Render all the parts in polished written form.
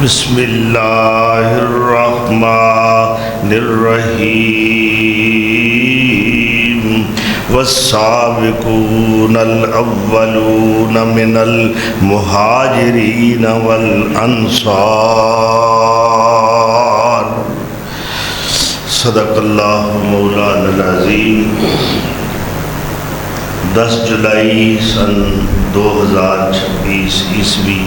بسم اللہ الرحمن الرحیم والسابقون الاولون من المہاجرین والانصار صدق اللہ مولانا العظیم۔ 10 جولائی سن 2026 عیسوی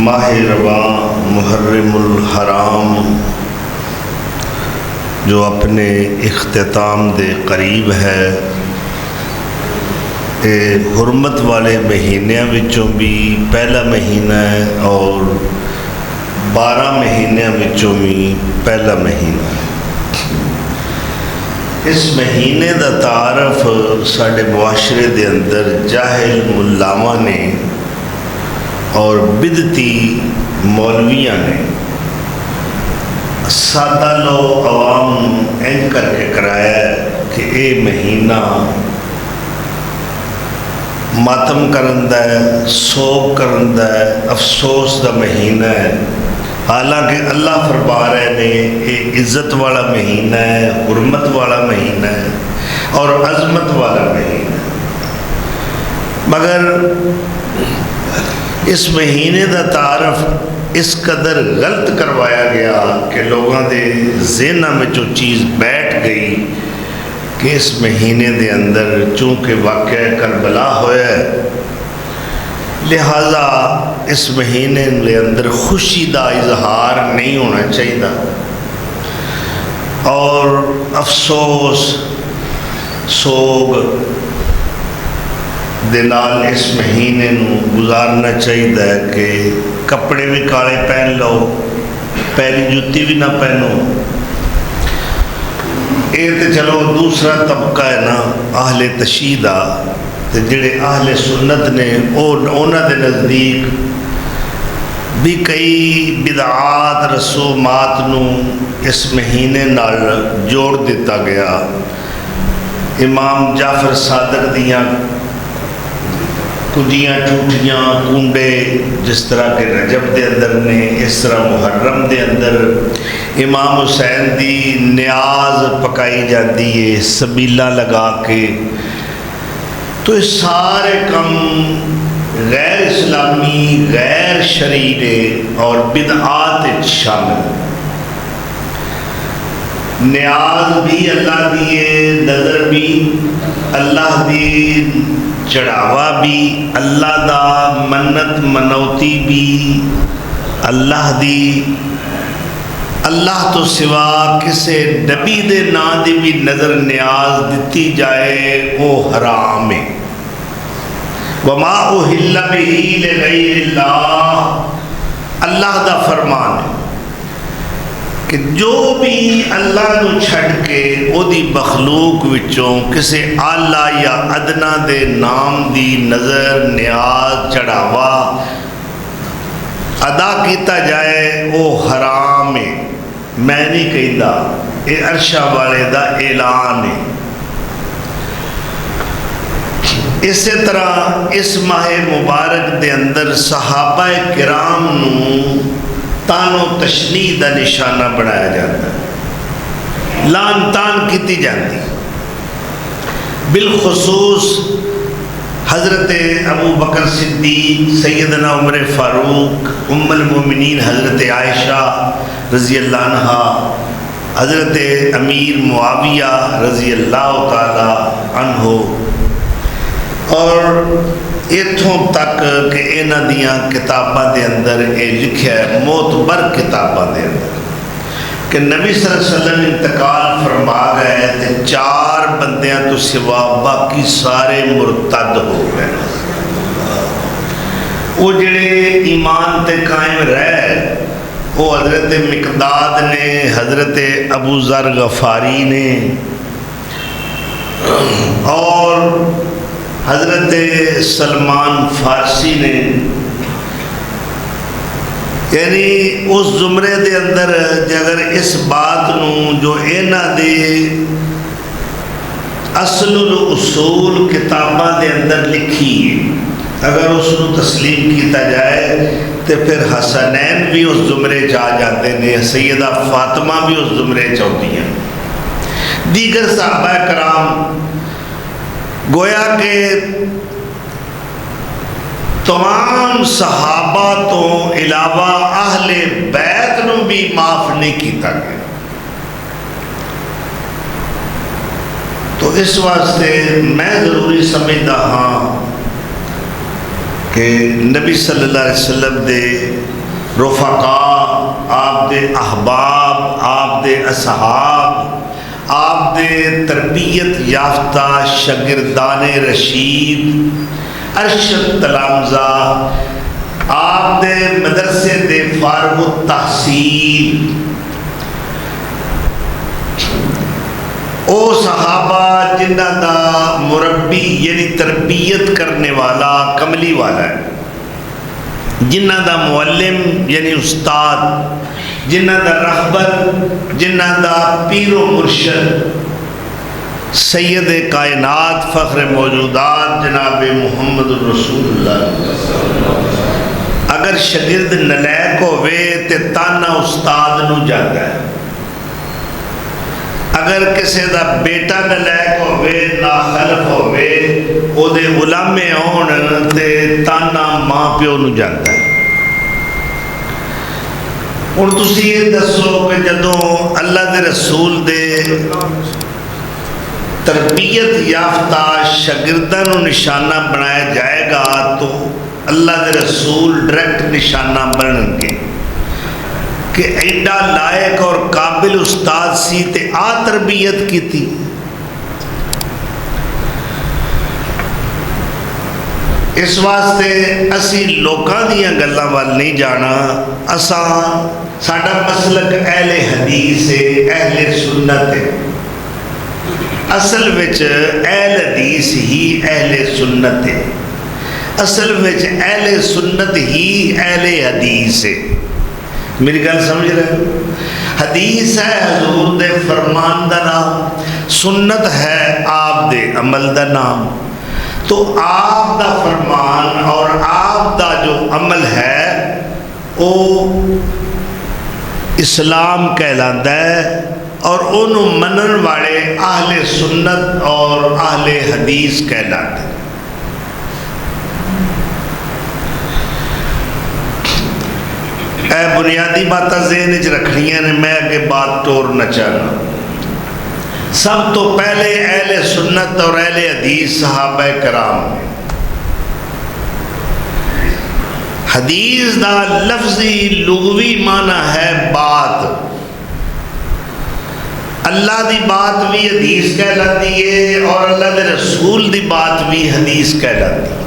ماہ رواں محرم الحرام جو اپنے اختتام دے قریب ہے، حرمت والے مہینوں وچوں بھی پہلا مہینہ ہے اور 12 مہینوں وچوں بھی پہلا مہینہ ہے۔ اس مہینے دا تعارف ساڈے معاشرے دے اندر جاہل ملاواں نے اور بدعتی مولویاں نے سادہ لو عوام این کر کے کرایا ہے کہ اے مہینہ ماتم کرن دا ہے، سوگ کرن دا ہے، افسوس دا مہینہ ہے، حالانکہ اللہ فرما رہے نے یہ عزت والا مہینہ ہے، حرمت والا مہینہ ہے اور عظمت والا مہینہ ہے، مگر اس مہینے دا تعارف اس قدر غلط کروایا گیا کہ لوگوں دے ذہنوں میں جو چیز بیٹھ گئی کہ اس مہینے دے اندر چونکہ واقعہ کربلا ہویا ہے، لہذا اس مہینے کے اندر خوشی دا اظہار نہیں ہونا چاہیے اور افسوس سوگ دے نال اس مہینے نو گزارنا چاہیے کہ کپڑے بھی کالے پہن لو، پہلی جوتی بھی نہ پہنو۔ یہ تو چلو دوسرا طبقہ ہے نا اہل تشیدہ، جڑے اہل سنت نے انہاں دے نزدیک بھی کئی بدعات رسومات نو اس مہینے نال جوڑ دیتا گیا۔ امام جعفر صادق دیاں کجیاں ٹوٹیاں کنڈے جس طرح کے رجب دے اندر نے، اس طرح محرم دے اندر امام حسین دی نیاز پکائی جاتی ہے سبیلہ لگا کے، تو اس سارے کم غیر اسلامی غیر شرعی اور بدعات شامل۔ نیاز بھی اللہ دیے، نظر بھی اللہ دی، چڑھاوا بھی اللہ دا، منت منوتی بھی اللہ دی، اللہ تو سوا کسے نبی دے نا دی بھی نظر نیاز دیتی جائے وہ حرام ہے۔ وما اہل بہ لغیر اللہ، اللہ دا فرمان ہے کہ جو بھی اللہ نو چھڑ کے او دی مخلوق وچوں کسے اعلیٰ یا ادنا دے نام دی نظر نیاز چڑھاوا ادا کیتا جائے وہ حرام ہے۔ میں نہیں کہتا، یہ عرشہ والے دا اعلان ہے۔ اسی طرح اس ماہ مبارک دے اندر صحابہ کرام نو تان و تشنیع دا نشانہ بنایا جاتا ہے، لان تان کیتی جاتی، بالخصوص حضرت ابو بکر صدیق، سیدنا عمر فاروق، ام المومنین حضرت عائشہ رضی اللہ عنہ، حضرت امیر معاویہ رضی اللہ تعالی عنہ، اور اتھوں تک کہ انہاں دیاں کتاباں دے اندر یہ لکھیا ہے، معتبر کتاباں دے اندر، کہ نبی صلی اللہ علیہ وسلم انتقال فرما گئے تے 4 بندیاں تو سوا باقی سارے مرتد ہو گئے۔ وہ جڑے ایمان تے قائم رہے وہ حضرت مقداد نے، حضرت ابو ذر غفاری نے اور حضرت سلمان فارسی نے، یعنی اس زمرے دے اندر اگر اس بات نو جو اینا دے اصل الاصول کتاباں دے اندر لکھی ہے، اگر اس کو تسلیم کیتا جائے تو پھر حسنین بھی اس زمرے چ جاتے ہیں، سیدہ فاطمہ بھی اس زمرے چ ہوتی ہیں، دیگر صحابہ کرام، گویا کہ تمام صحابہ تو علاوہ اہل بیت نو بھی معاف نہیں کیتا گیا۔ تو اس واسطے میں ضروری سمجھتا ہاں کہ نبی صلی اللہ علیہ وسلم دے رفقا، آپ دے احباب، آپ دے اصحاب، آپ دے تربیت یافتہ شاگردان رشید، ارشد تلامذہ، آپ دے مدرسے دے فارغ التحصیل، او صحابہ جنہ دا مربی یعنی تربیت کرنے والا کملی والا ہے، جنہ دا معلم یعنی استاد، جنہ دا رہبر، جنہ دا پیر و مرشد سید کائنات فخر موجودات جناب محمد رسول اللہ، اگر شاگرد نلائق ہوئے تے تانا استاد نو جاتا ہے، اگر کسی دا بیٹا نلائق ہوئے ناخلف ہوئے او دے علامے ہون تے تانا ماں پیو نو جاتا ہے۔ اور تسی یہ دسو کہ جدوں اللہ دے رسول دے تربیت یافتہ شاگرداں نو نشانہ بنایا جائے گا تو اللہ دے رسول ڈائریکٹ نشانہ بنن گے کہ ایڈا لائق اور قابل استاد سی تے آ تربیت کی تھی۔ اس واسطے اسی لوکاں دیاں گلاں وال نہیں جانا، اساں ساڈا مسلک اہل حدیث ہے، اہل سنت ہے، اصل وچ اہل حدیث ہی اہل سنت ہے، اصل وچ اہل سنت ہی اہل حدیث ہے۔ میری گل سمجھ رہے ہو؟ حدیث ہے حضور دے فرمان دا نام، سنت ہے آپ دے عمل دا نام، تو آپ دا فرمان اور آپ دا جو عمل ہے وہ اسلام کہلاتا ہے، اور انہوں منن والے اہل سنت اور اہل حدیث کہلاتے ہیں۔ اے بنیادی باتیں ذہن وچ رکھنیاں نے، میں اگے بات ٹور نہ چاہنا۔ سب تو پہلے اہل سنت اور اہل حدیث صحابہ کرام، حدیث دا لفظی لغوی معنی ہے بات، اللہ دی بات بھی حدیث کہلاتی ہے اور اللہ دے رسول دی بات بھی حدیث کہلاتی ہے۔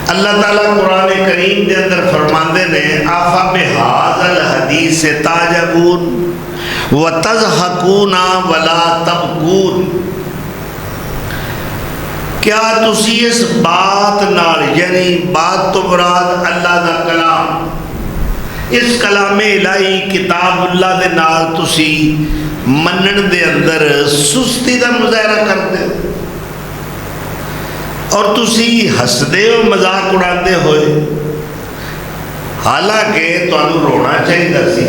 اللہ تعالیٰ قرآن کریم دے اندر فرماندے نے آفا بہذا الحدیث تعجبون وتضحکون ولا تبکون، کیا تسی اس بات نال، یعنی بات تو مراد اللہ دا کلام، اس کلام الہی کتاب اللہ دے نال تسی منن دے اندر سستی دا مظاہرہ کرتے ہو، اور تسی ہسدے ہو مذاق اڑاندے ہوئے، حالانکہ تانوں رونا چاہیے سی۔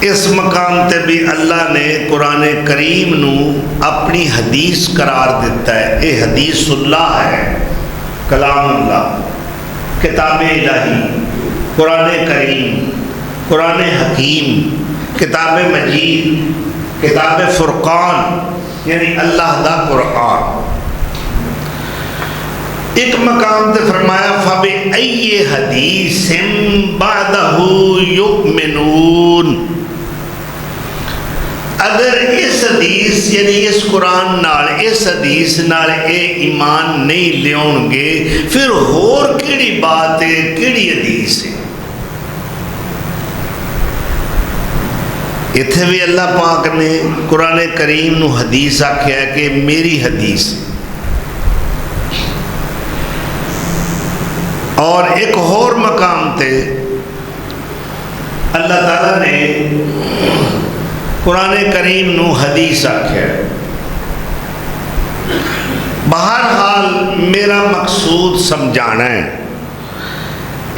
اس مقام تے بھی اللہ نے قرآن کریم نو اپنی حدیث قرار دیتا ہے، اے حدیث اللہ ہے، کلام اللہ، کتاب الہی، قرآن کریم، قرآن حکیم، کتاب مجید، کتاب فرقان، یعنی اللہ دا قرآن۔ ایک مقام تے فرمایا فَبِأَيِّ حَدِيثٍ بَعْدَهُ يُؤْمِنُونَ، اگر اس حدیث یعنی اس قرآن نال، اس حدیث نال اے ایمان نہیں لیون گے پھر اور کیڑی بات ہے، کیڑی حدیث ہے؟ اتھے بھی اللہ پاک نے قرآن کریم نو حدیث آکھیا ہے کہ میری حدیث، اور ایک اور مقام تے اللہ تعالیٰ نے قرآن کریم نو حدیث آکھیا ہے، میرا مقصود سمجھانا ہے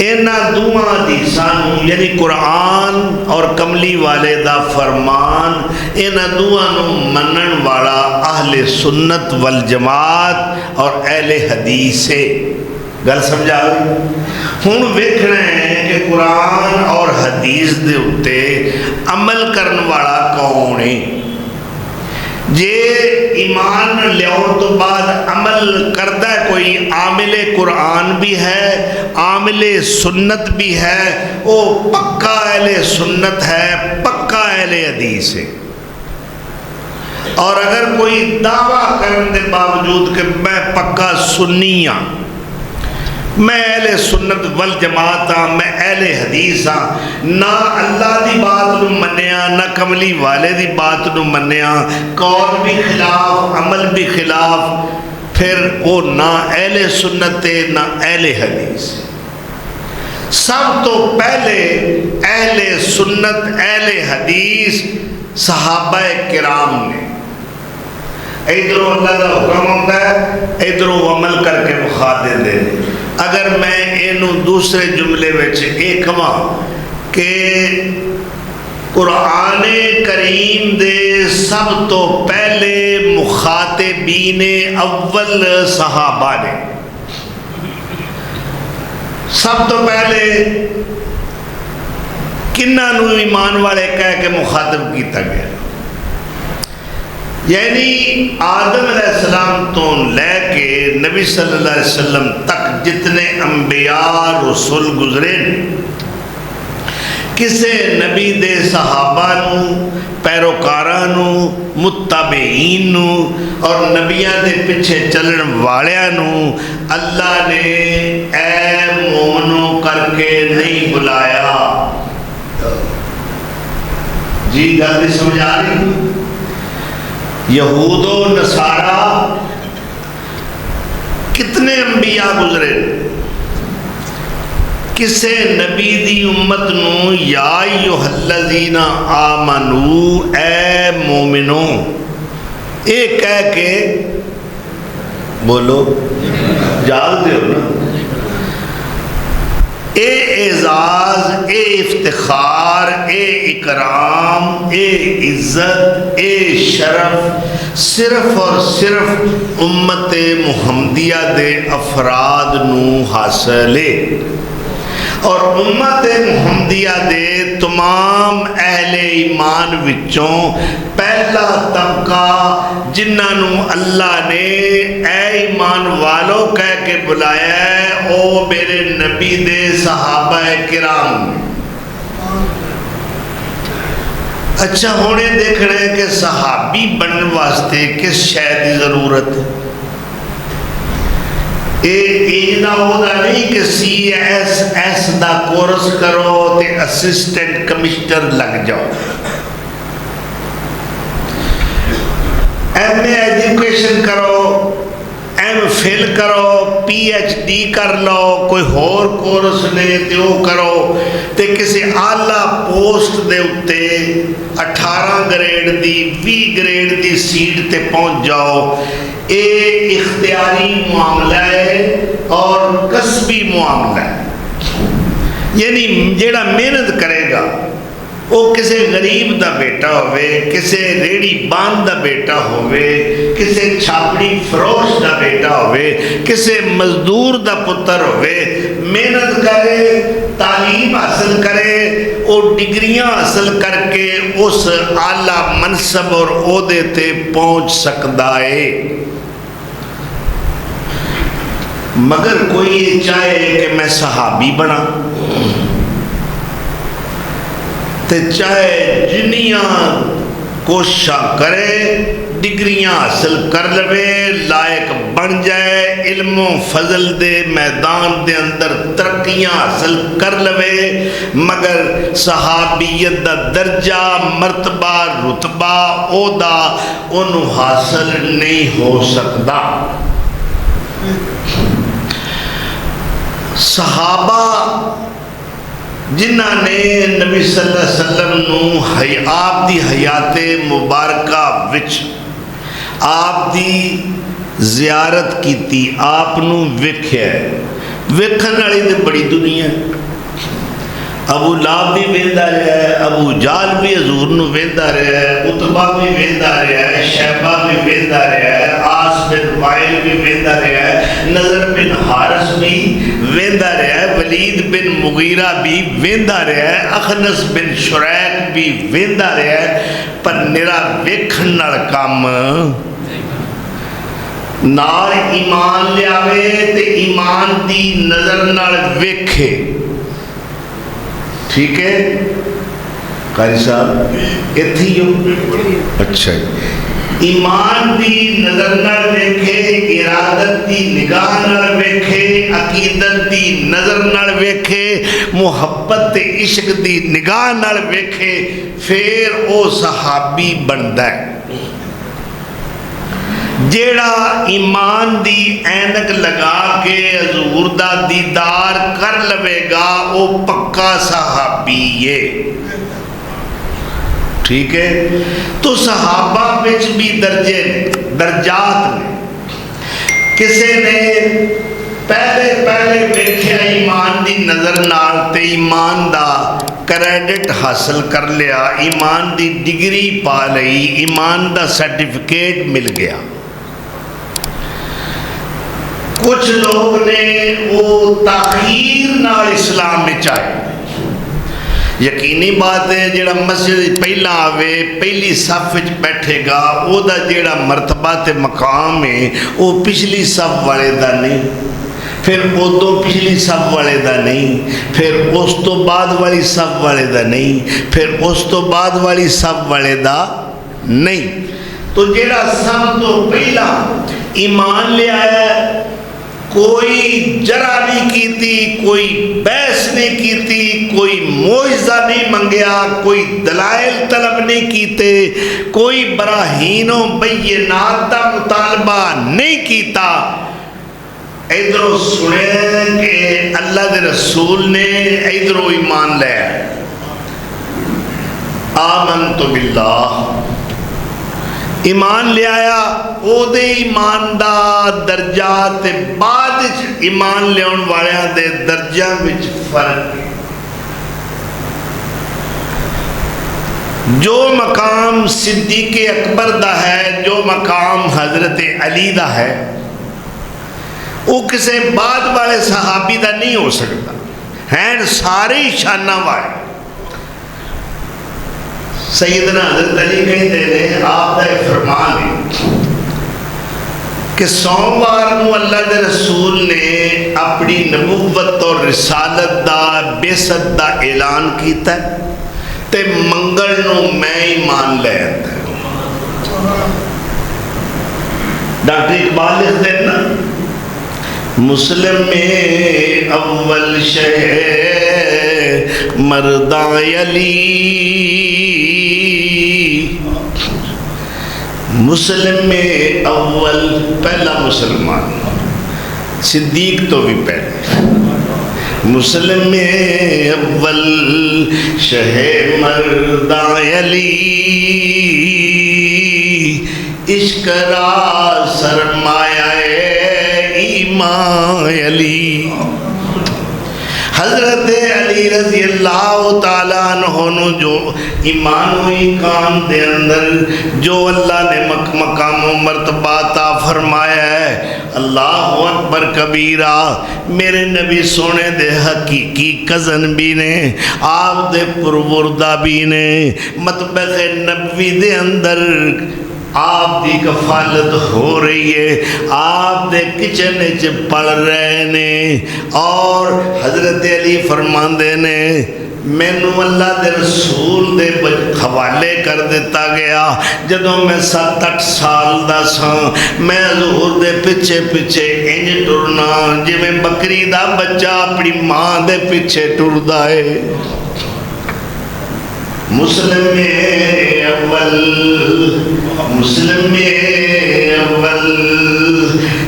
انہاں دوواں حدیثاں نوں یعنی قرآن اور کملی والے دا فرمان انہاں دوواں نوں منن والا اہل سنت والجماعت اور اہل حدیث ہے گل سمجھا گئی ہن ویکھنا ہے کہ قرآن اور حدیث دے اُتے عمل کرن والا کون ہے جے ایمان لیاؤ تو بعد عمل کرتا ہے کوئی عامل قرآن بھی ہے عامل سنت بھی ہے وہ پکا اہل سنت ہے پکا اہل حدیث ہے اور اگر کوئی دعویٰ کرنے کے باوجود کہ میں پکا سنی ہاں میں اہل سنت والجماعت ہاں میں اہل حدیث ہاں نہ اللہ دی بات نو منیا نہ کملی والے دی بات نو منیا قول بھی خلاف عمل بھی خلاف پھر وہ نہ اہل سنت ہے نہ اہل حدیث سب تو پہلے اہل سنت اہل حدیث صحابہ کرام نے ادھروں اللہ کا حکم ہوتا ہے ادھروں عمل کر کے مخا دے اگر میں اینو دوسرے جملے وچ یہ کہاں کہ قرآن کریم دے سب تو پہلے مخاطبین اول صحابہ نے سب تو پہلے کنہاں نو ایمان والے کہہ کے مخاطب کیتا گیا یعنی آدم علیہ السلام تو لے کے نبی صلی اللہ علیہ وسلم تک جتنے انبیاء رسول گزرے کسے نبی دے صحابہ نو پیروکاراں نو متبعین نو اور نبیاں دے پیچھے چلن والیاں نو اللہ نے اے مومنو کر کے نہیں بلایا جی گل نہیں سمجھ آ رہی یہود و نصارہ کتنے انبیاء گزرے کسے نبی دی امت نو یا ایھا الذین آمنو اے مومنو اے کہہ کے بولو جال دے ہو نا اے اعزاز اے افتخار اے اکرام اے عزت اے شرف صرف اور صرف امت محمدیہ دے افراد نو حاصل ہے اور امت محمدیہ دے تمام اہل ایمان وچوں پہلا طبقہ جنہاں نو اللہ نے اے ایمان والو کہہ کے بلایا ہے او میرے نبی دے صحابہ کرام اچھا ہونے دیکھ رہے ہیں کہ صحابی بننے واسطے کس شے دی ضرورت ہے ایجنا ہوتا نہیں کہ سی ایس ایس دا کورس کرو تے اسسٹنٹ کمشنر لگ جاؤ ایم اے ایجوکیشن کرو ایم فل کرو پی ایچ ڈی کر لو کوئی ہور کورس نے تے وہ کرو تے کسی اعلیٰ پوسٹ دے اتے 18 گریڈ دی 20 گریڈ دی سیٹ تے پہنچ جاؤ اے اختیاری معاملہ ہے اور کسبی معاملہ ہے یعنی جیڑا محنت کرے گا وہ کسی غریب دا بیٹا ہوئے کسی ریڑی باندھ دا بیٹا ہوئے کسی چھاپڑی فروش دا بیٹا ہوئے کسی مزدور دا پتر ہوئے محنت کرے تعلیم حاصل کرے وہ ڈگریاں حاصل کر کے اس اعلیٰ منصب اور عہدے تے پہنچ سکتا ہے مگر کوئی یہ چاہے کہ میں صحابی بنا تے چاہے جنیاں کوششاں کرے ڈگریاں حاصل کر لوے لائق بن جائے علم و فضل دے میدان دے اندر ترقیاں حاصل کر لوے مگر صحابیت دا درجہ مرتبہ رتبہ عہدہ انہوں حاصل نہیں ہو سکتا صحابہ جنہاں نے نبی صلی اللہ علیہ وسلم نو آپ دی حیات مبارکہ وچ آپ دی زیارت کیتی، آپ نو ویکھیا، ویکھن والی تے بڑی دنیا ہے۔ ابو لہب بھی ویندا رہا ہے، ابو جہل بھی حضور نو ویندا رہا ہے، عتبہ بھی ویندا رہا ہے، شیبہ بھی ویندا رہا ہے، عاص بن وائل بھی ویندا رہا ہے، نضر بن حارث بھی ویندا رہا ہے، ولید بن مغیرہ بھی ویندا رہا ہے، اخنس بن شریک بھی ویندا رہا ہے، پر نرا ویکھن نال کام نال ایمان لیاوے تے ایمان دی نظر نال ویکھے۔ ٹھیک ہے قاری صاحب اتھی ہو؟ اچھا ایمان دی نظر نال ویکھے، ارادت دی نگاہ نال ویکھے، عقیدت دی نظر نال ویکھے، محبت تے عشق دی نگاہ نال ویکھے، پھر او صحابی بندا ہے۔ جیڑا ایمان دی اینک لگا کے حضور دا دیدار کر لوے گا او پکا صحابی ہے۔ ٹھیک ہے، تو صحابہ وچ بھی درجے درجات نے۔ کسے نے پہلے ویکھیا ایمان دی نظر نال تے ایمان دا کریڈٹ حاصل کر لیا، ایمان دی ڈگری پا لئی، ایمان دا سرٹیفکیٹ مل گیا۔ کچھ لوگ نے وہ تاخیر نال اسلام میں چاہے۔ یقینی بات ہے جڑا مسجد پہلا آوے پہلی صف وچ بیٹھے گا او دا جڑا مرتبہ تے مقام ہے وہ پچھلی صف والے دا نہیں، پھر ادو پچھلی صف والے دا نہیں، پھر اس تو بعد والی صف والے دا نہیں، پھر اس تو بعد والی صف والے دا نہیں۔ تو جڑا سب تو پہلا ایمان لے آیا، کوئی جرا نہیں کیتی، کوئی بحث نہیں کیتی، کوئی معجزہ نہیں منگیا، کوئی دلائل طلب نہیں کیتے، کوئی براہین و بینات کا مطالبہ نہیں کیتا، ادھروں سنے کہ اللہ دے رسول نے ادھروں ایمان لے آمنت باللہ، ایمان لے آیا، او دے ایمان دا درجات بعد ایمان لیون والیاں دے درجہ وچ فرق ہے۔ جو مقام صدیق اکبر دا ہے، جو مقام حضرت علی دا ہے، وہ کسے بعد والے صحابی دا نہیں ہو سکتا، ہیں سارے شانہ والے۔ سیدنا حضرت علی کہتے ہیں، آپ دا فرمان ہے کہ سوموار نو اللہ دے رسول نے اپنی نبوت اور رسالت دا بیست دا اعلان کیتا ہے تے منگل نو میں ایمان لے آتا ہے۔ ڈاکٹر اقبال لکھتے ہیں نا، مسلم میں اول شہ مردان علی، مسلم میں اول پہلا مسلمان، صدیق تو بھی پہلے، مسلم میں اول شہ مردان علی، عشق را سرمایہ ایمان علی۔ حضرت علی رضی اللہ تعالیٰ عنہ جو ایمان ہوئی کام دے اندر جو اللہ نے مقام و مرتبہ عطا فرمایا ہے، اللہ اکبر کبیرہ، میرے نبی سونے دے حقیقی کزن بھی نے، آپ دے پروردہ بھی نے، مطبخ نبوی دے اندر آپ دی کفالت ہو رہی ہے، آپ دے کچن چ پڑھ رہے نے، اور حضرت علی فرماندے نے مینو اللہ دے رسول دے حوالے کر دیتا گیا، جدوں میں 7-8 سال دا ساں، میں حضور دے پیچھے پیچھے انج ٹرنا جی میں بکری دا بچہ اپنی ماں دے پیچھے ٹردا ہے۔ مسلم میں اول، مسلم میں اول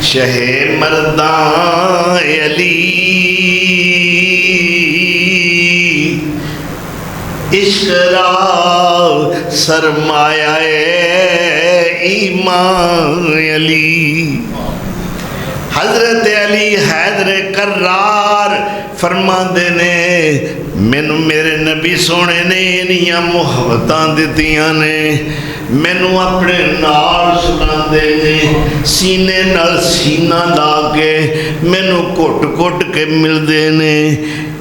شہ مردان علی، عشق را سرمایہ امام علی۔ حضرت علی حیدر کرار فرماندے نے مینو میرے نبی سونے نے انیاں محبتاں دتیاں نے، مینو اپنے نال سلاندے نے، سینے نال سینہ لا کے مینو گھٹ گھٹ کے ملدے نے۔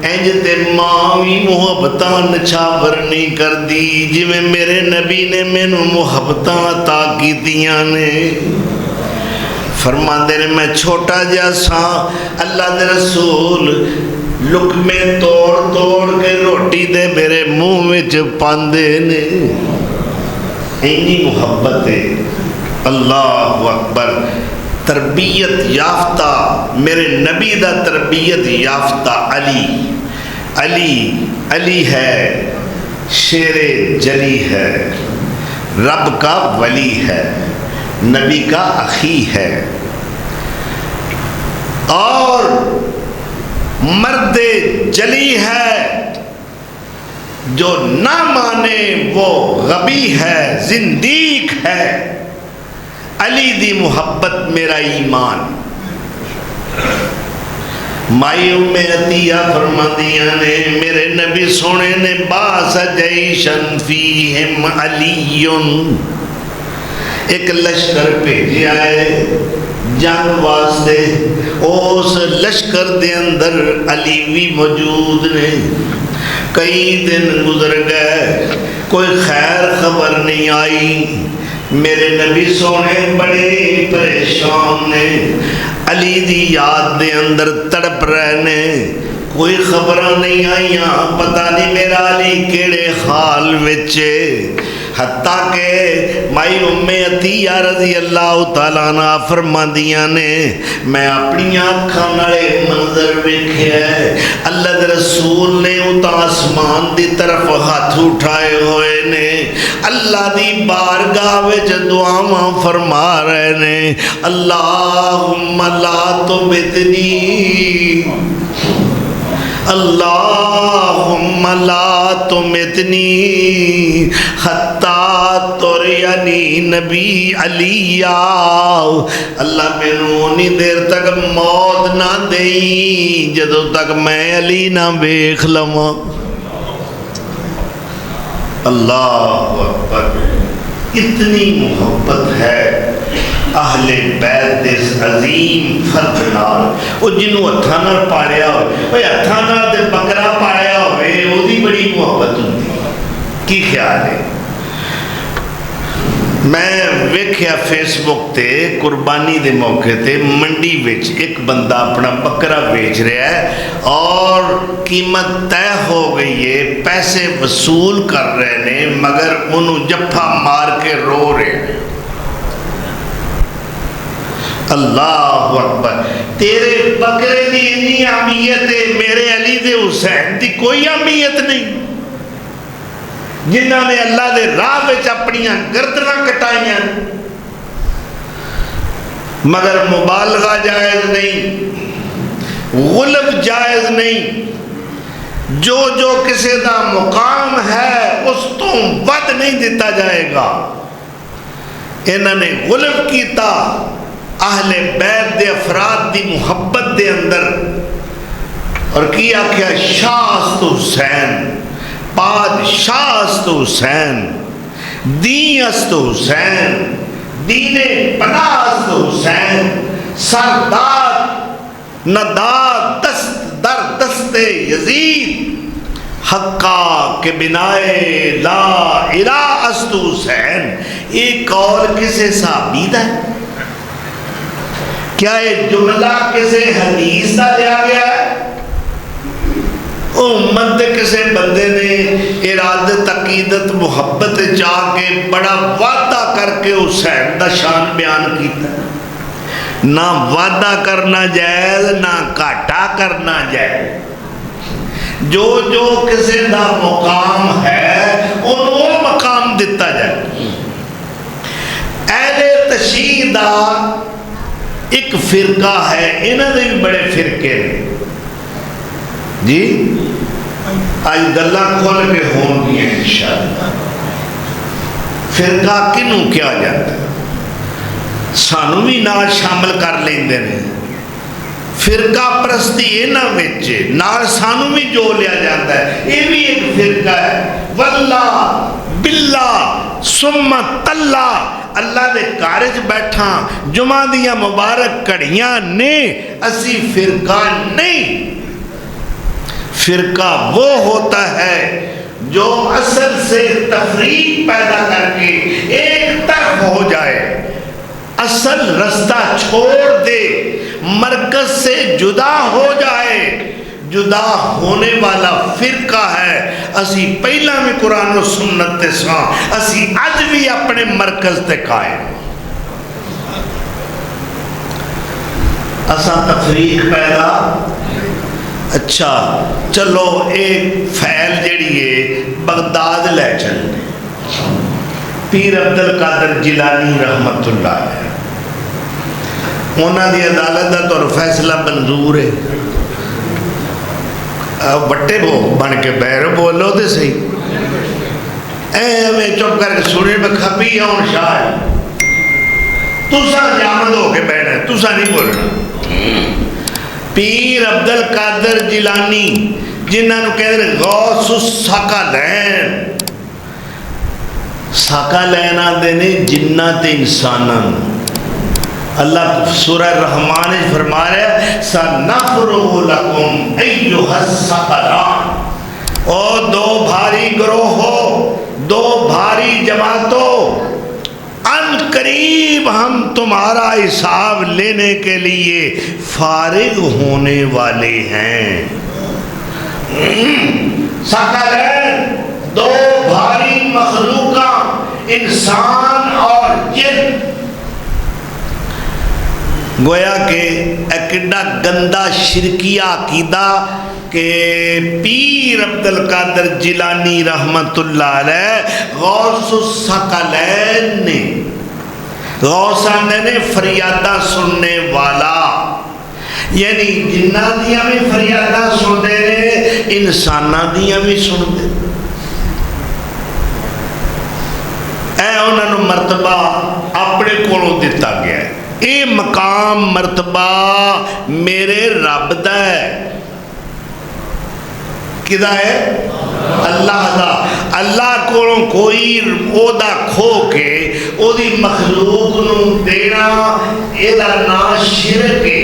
انج تے ماں بھی محبتاں نچھاور نہیں کردی جویں میرے نبی نے مینو محبتاں عطا کیتیاں نے۔ فرماندے نے میں چھوٹا جا سا، اللہ دے رسول لقمے توڑ توڑ کے روٹی دے میرے منہ وچ پاندے نے۔ اینی محبت ہے۔ اللہ اکبر۔ تربیت یافتہ میرے نبی دا تربیت یافتہ علی، علی علی ہے، شیر جلی ہے، رب کا ولی ہے، نبی کا اخی ہے، اور مرد جلی ہے، جو نہ مانے وہ غبی ہے، زندیق ہے۔ علی دی محبت میرا ایمان۔ مائی ام عطیہ فرماندیاں نے میرے نبی سونے نے باس جیشن فیہم علی، ایک لشکر بھیجیا ہے جنگ واسطے، اس لشکر دے اندر علی بھی موجود نے۔ کئی دن گزر گئے، کوئی خیر خبر نہیں آئی۔ میرے نبی سونے بڑے پریشان نے، علی دی یاد دے اندر تڑپ رہے نے، کوئی خبراں نہیں آئیاں، پتہ نہیں میرا علی کیڑے حال وچے۔ حتیٰ کہ مائی ام عطیہ رضی اللہ تعالیٰ عنہ فرماندیاں نے میں اپنی آنکھاں نالے منظر ویکھیا ہے، اللہ دے رسول نے اُتا آسمان دی طرف ہاتھ اٹھائے ہوئے نے، اللہ دی بارگاہ وچ دعاواں فرما رہے نے، اللہم لا تبتنی، اللہم لا تمتنی حتی ترینی نبی علی، اللہ میرے انی دیر تک موت نہ دیں جدو تک میں علی نہ ویکھ لواں۔ اللہ اکبر۔ اتنی محبت ہے اہل بیت دس عظیم فرد نال، وہ جنہوں ہتھاں نال پالیا ہوئے، ہتھاں نال تے بکرا پالیا ہوئے، وہ دی بڑی محبت ہوندی۔ کی خیال ہے؟ میں ویکھیا فیس بک تے قربانی دے موقع تے منڈی وچ ایک بندہ اپنا بکرا بیچ رہا ہے اور قیمت طے ہو گئی ہے، پیسے وصول کر رہے نے، مگر انہوں جفا مار کے رو رہے ہیں۔ اللہ اکبر۔ تیرے بکرے دی اتنی اہمیت ہے، میرے علی دے حسین دی کوئی اہمیت نہیں، جنہاں نے اللہ دے راہ وچ اپنیاں گردناں کٹائیاں، مگر مبالغہ جائز نہیں، غلب جائز نہیں۔ جو جو کسی دا مقام ہے اس تو ود نہیں دیتا جائے گا۔ انہوں نے غلب کیتا اہل بیت دے افراد دی محبت دے اندر، اور کی آکھیا شاہ است حسین، بادشاہ است حسین، دین است حسین، دین پناہ است حسین، سرداد نداد دست در دست یزید، حقا کے بنائے لا الہ است حسین۔ ایک اور کسے ثابت ہے؟ کیا یہ جملہ کسے حدیث کا لیا گیا ہے؟ امت کسے بندے نے ارادت عقیدت محبت چاہ کے بڑا وعدہ کر کے حسین دا شان بیان کیتا ہے۔ نہ وعدہ کرنا جائز، نہ کاٹا کرنا جائز۔ جو جو کسے دا مقام ہے انہوں مقام دیتا جائے۔ اہل تشیع دا ایک فرقہ ہے، انہوں نے بھی بڑے فرقے ہیں جی، آج گلہ کھول کے ہوں گی انشاءاللہ۔ فرقہ کنوں کیا جاتا ہے؟ سانو بھی نال شامل کر لیندے نے، فرقہ پرستی انہاں وچ نال سانو بھی جو لیا جاتا ہے، یہ بھی ایک فرقہ ہے۔ واللہ باللہ ثم تاللہ، اللہ دے کارج بیٹھا جمعہ دیاں مبارک کڑیاں نے، اسی فرقہ نہیں۔ فرقہ وہ ہوتا ہے جو اصل سے تفریق پیدا کر کے ایک طرف ہو جائے، اصل رستہ چھوڑ دے، مرکز سے جدا ہو جائے۔ جدا ہونے والا فرقہ ہے۔ اسی پہلا بھی قرآن و سنت تے ساں، اسی اج بھی اپنے مرکز تے قائم۔ اساں تفریق پیدا، اچھا چلو ایک فعل جڑی ہے بغداد لے چلنے، پیر عبد القادر جیلانی رحمت اللہ علیہ، انہاں دی عدالت دا تو فیصلہ منظور ہے، بٹے بن کے بہر بولو تے صحیح، ہمیں چپ کر کے سنے میں کھپی ہوں شاید، تساں جامد ہو کے بیٹھے، تساں نہیں بولنا۔ پیر عبد القادر جیلانی جنہاں نو کہتے ہیں غوث الثقلین، ثقلین آندے نے جنات انساناں۔ اللہ سورہ رحمان فرما رہا ہے سَنَفْرُغُ لَكُمْ أَيُّهَا الثَّقَلَانِ، او دو بھاری گروہوں، دو بھاری جماعتوں، ان قریب ہم تمہارا حساب لینے کے لیے فارغ ہونے والے ہیں۔ ثقلین دو بھاری مخلوقاں، انسان اور جن۔ گویا کہ ایکڑا گندہ شرکیہ عقیدہ کہ پیر عبد القادر جیلانی رحمت اللہ علیہ غوث الثقلین نے، غوث آندے نے فریادہ سننے والا، یعنی جنہ دیاں بھی فریادہ سنتے نے، انسانہ دیاں بھی سنتے۔ اے انہوں نے مرتبہ اپنے کولوں دیتا گیا ہے، اے مقام مرتبہ میرے رب دا ہے، کدا ہے؟ اللہ دا۔ اللہ کولوں کوئی او دا کھو کے او دی مخلوق نو دینا، اے دا نا شرک ہے،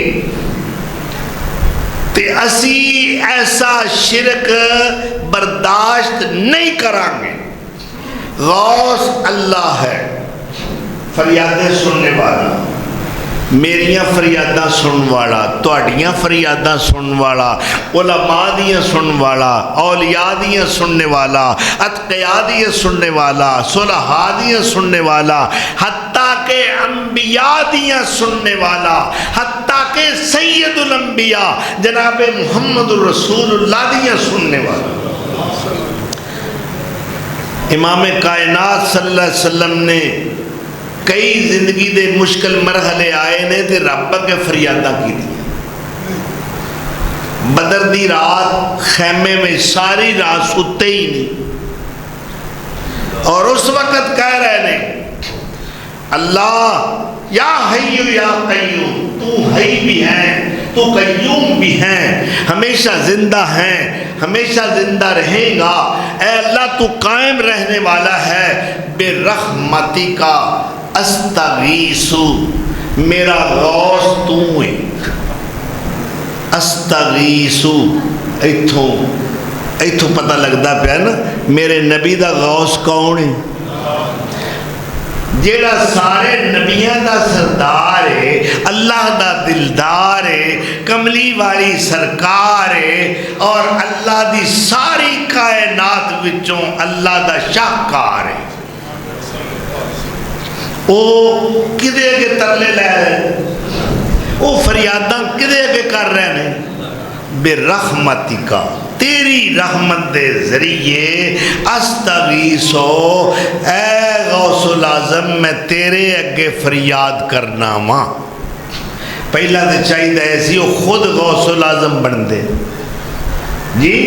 تے اسی ایسا شرک برداشت نہیں کرانگے۔ غوث اللہ ہے، فریادیں سننے والا، میریاں فریاداں سن والا، تواڈیاں فریاداں سن والا، علماء دیاں سن والا، اولیاء دیاں سننے والا، اتقیاء دیاں سننے والا، صلحاء دیاں سننے والا، حتیٰ کہ انبیاء دیاں سننے والا، حتیٰ کہ سید الانبیاء جناب محمد الرسول اللہ دیاں سننے والا۔ امام کائنات صلی اللہ علیہ وسلم نے کئی زندگی دے مشکل مرحلے آئے نے تے رب کے فریادہ کی تھی۔ بدر دی رات خیمے میں ساری رات ستے ہی نہیں، اور اس وقت کہہ رہے نے اللہ یا حیو یا قیوم، تو حی بھی ہے، تو قیوم بھی ہے، ہمیشہ زندہ ہے، ہمیشہ زندہ رہے گا، اے اللہ تو قائم رہنے والا ہے، بے رحمتی کا استغیثو، میرا غوث تو ہے، استغیثو، ایتھوں پتہ لگتا پیا نا میرے نبی دا غوث کون ہے، جیڑا سارے نبیاں دا سردار ہے، اللہ دا دلدار ہے، کملی والی سرکار ہے، اور اللہ دی ساری کائنات وچوں اللہ دا شاہکار ہے۔ وہ کدے کے ترلے لے رہے، وہ فریاداں کدے کے کر رہے ہیں، بے رحمتی کا، تیری رحمت دے ذریعے استغیثو، اے غوث العظم میں تیرے اگے فریاد کرنا ماں۔ پہلا تو چاہیے ایسی وہ خود غوث العظم بن دے جی،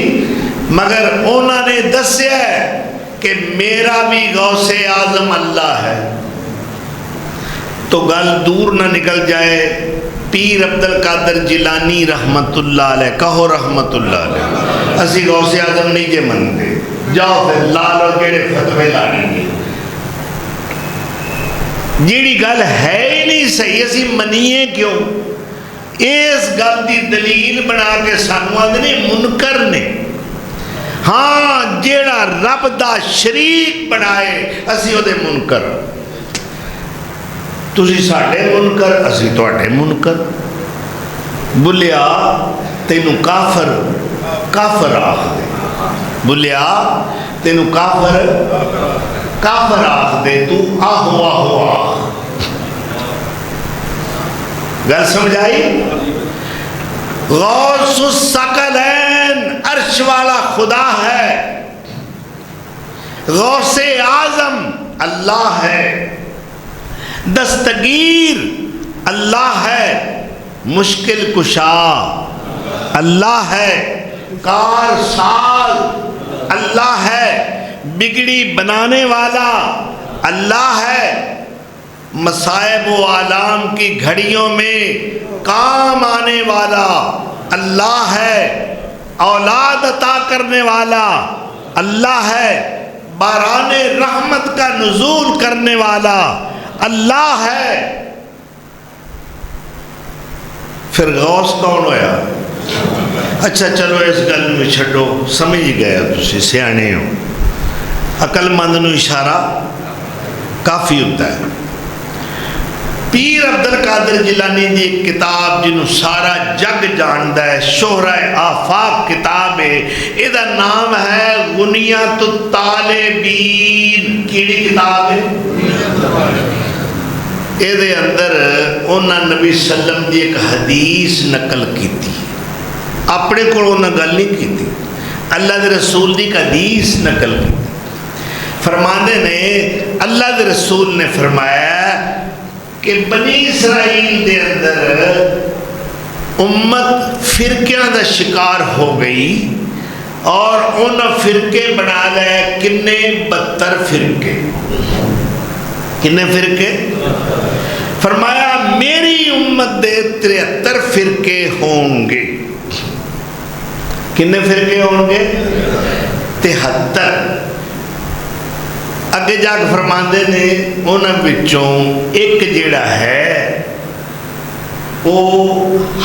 مگر انہوں نے دسیا ہے کہ میرا بھی غوث اعظم اللہ ہے، تو گل دور نہ نکل جائے، پیر عبد القادر جیلانی رحمت اللہ علیہ، کہو رحمت اللہ علیہ، اسی غوث اعظم نہیں جے منتے، جاؤ پھر لا لو کیڑے فتوے لانے گے، جیڑی گل ہے ہی نہیں صحیح اسی منیے کیوں؟ اس گل دی دلیل بنا کے سانو آدھے منکر نے، ہاں جیڑا رب دا شریک بنائے اسی او دے منکر، تسی ساڈے منکر اسی تواڈے منکر۔ بلیا تینوں کافر کافر آخ دے، بلیا تینوں کافر کافر آخ دے، تو آہو آہو آخ، گل سمجھائی؟ غوث الثقلین عرش والا خدا ہے، غوث اعظم اللہ ہے، دستگیر اللہ ہے، مشکل کشا اللہ ہے، کار ساز اللہ ہے، بگڑی بنانے والا اللہ ہے، مصائب و آلام کی گھڑیوں میں کام آنے والا اللہ ہے، اولاد عطا کرنے والا اللہ ہے، باران رحمت کا نزول کرنے والا اللہ ہے۔ پھر غوث کون ہویا؟ اچھا چلو اس گل میں چھڈو، سمجھ گئے ہو تسی، سیانے ہو، عقل مند نو اشارہ کافی ہوتا ہے۔ پیر عبد القادر جیلانی دی ایک کتاب جنہوں سارا جگ جاندا ہے، شہرہ آفاق کتاب ہے، ایدہ نام ہے غنیت الطالبین، کیڑی کتاب ہے؟ ایدے اندر انہاں نبی صلی اللہ علیہ وسلم دی ایک حدیث نقل کی تھی، اپنے کو انہاں گل نہیں کی تھی، اللہ دے رسول دی ایک حدیث نقل کی تھی، فرمانے نے اللہ دے رسول نے فرمایا کہ بنی اسرائیل دے اندر امت فرقیاں دا شکار ہو گئی اور ان فرقے بنا لے کنے 72 فرقے، کنے فرقے؟ فرمایا میری امت دے 73 فرقے ہوں گے، کنے فرقے ہوں گے؟ 73۔ اگے جا کے فرماندے نے انہاں وچوں ایک جیڑا ہے وہ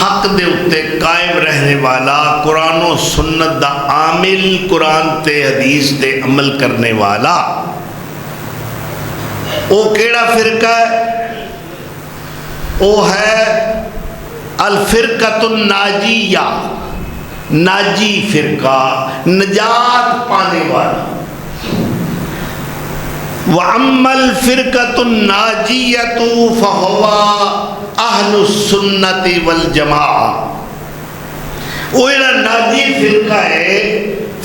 حق دے اتے قائم رہنے والا، قرآن و سنت دا عامل، قرآن تے حدیث تے عمل کرنے والا، وہ کیڑا فرقہ ہے؟ وہ ہے الفرقۃ الناجیہ، ناجی فرقہ، نجات پانے والا۔ وَأَمَّا الْفِرْقَةُ النَّاجِيَّةُ فَهُوَ أَهْلُ السُّنَّةِ وَالْجَمَاعَةِ، وہ ایڑا ناجی فرقہ ہے،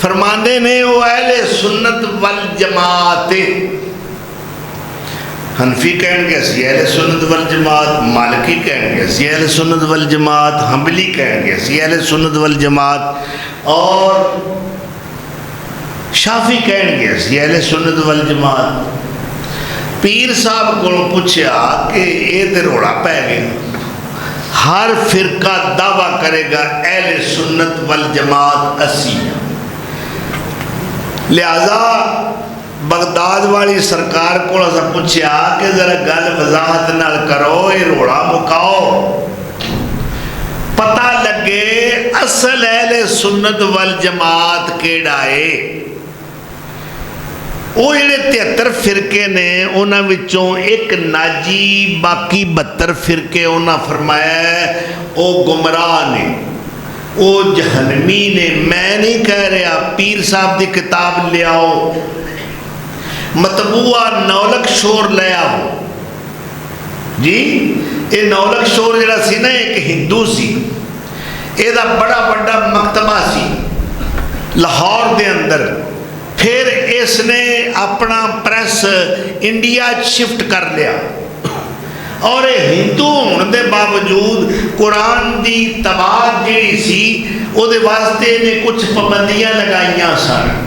فرماندے نے وہ اہل سنت والجماعت، حنفی کہیں گے اسی اہل سنت والجماعت، مالکی کہیں گے اسی اہل سنت والجماعت، حنبلی کہیں گے اسی اہل سنت والجماعت، اور شافی کہیں گے اسی اہل سنت والجماعت۔ پیر صاحب کو پوچھا کہ یہ تے روڑا پہ گیا، ہر فرقہ دعویٰ کرے گا اہل سنت والجماعت اسی، لہذا بغداد والی سرکار کو اسا پوچھا کہ ذرا گل وضاحت نال کرو، یہ روڑا مکاؤ، پتہ لگے اصل اہل سنت والجماعت کیڑا ہے۔ وہ جڑے 73 فرقے نے انہاں وچوں ایک ناجی، باقی 72 فرقے انہاں فرمایا ہے وہ گمراہ نے، وہ جہنمی نے۔ میں نہیں کہہ رہا، پیر صاحب دی کتاب لے آؤ، مطبوعہ نولک شور لے آؤ جی، یہ نولک شور جڑا سی نا ایک ہندو سی، یہ دا بڑا بڑا مکتبہ سی لاہور دے اندر، پھر اس نے اپنا پریس انڈیا شفٹ کر لیا، اور ہندو ہونے دے باوجود قرآن دی تباہ جیڑی سی او دے واسطے نے کچھ پابندیاں لگائیاں سن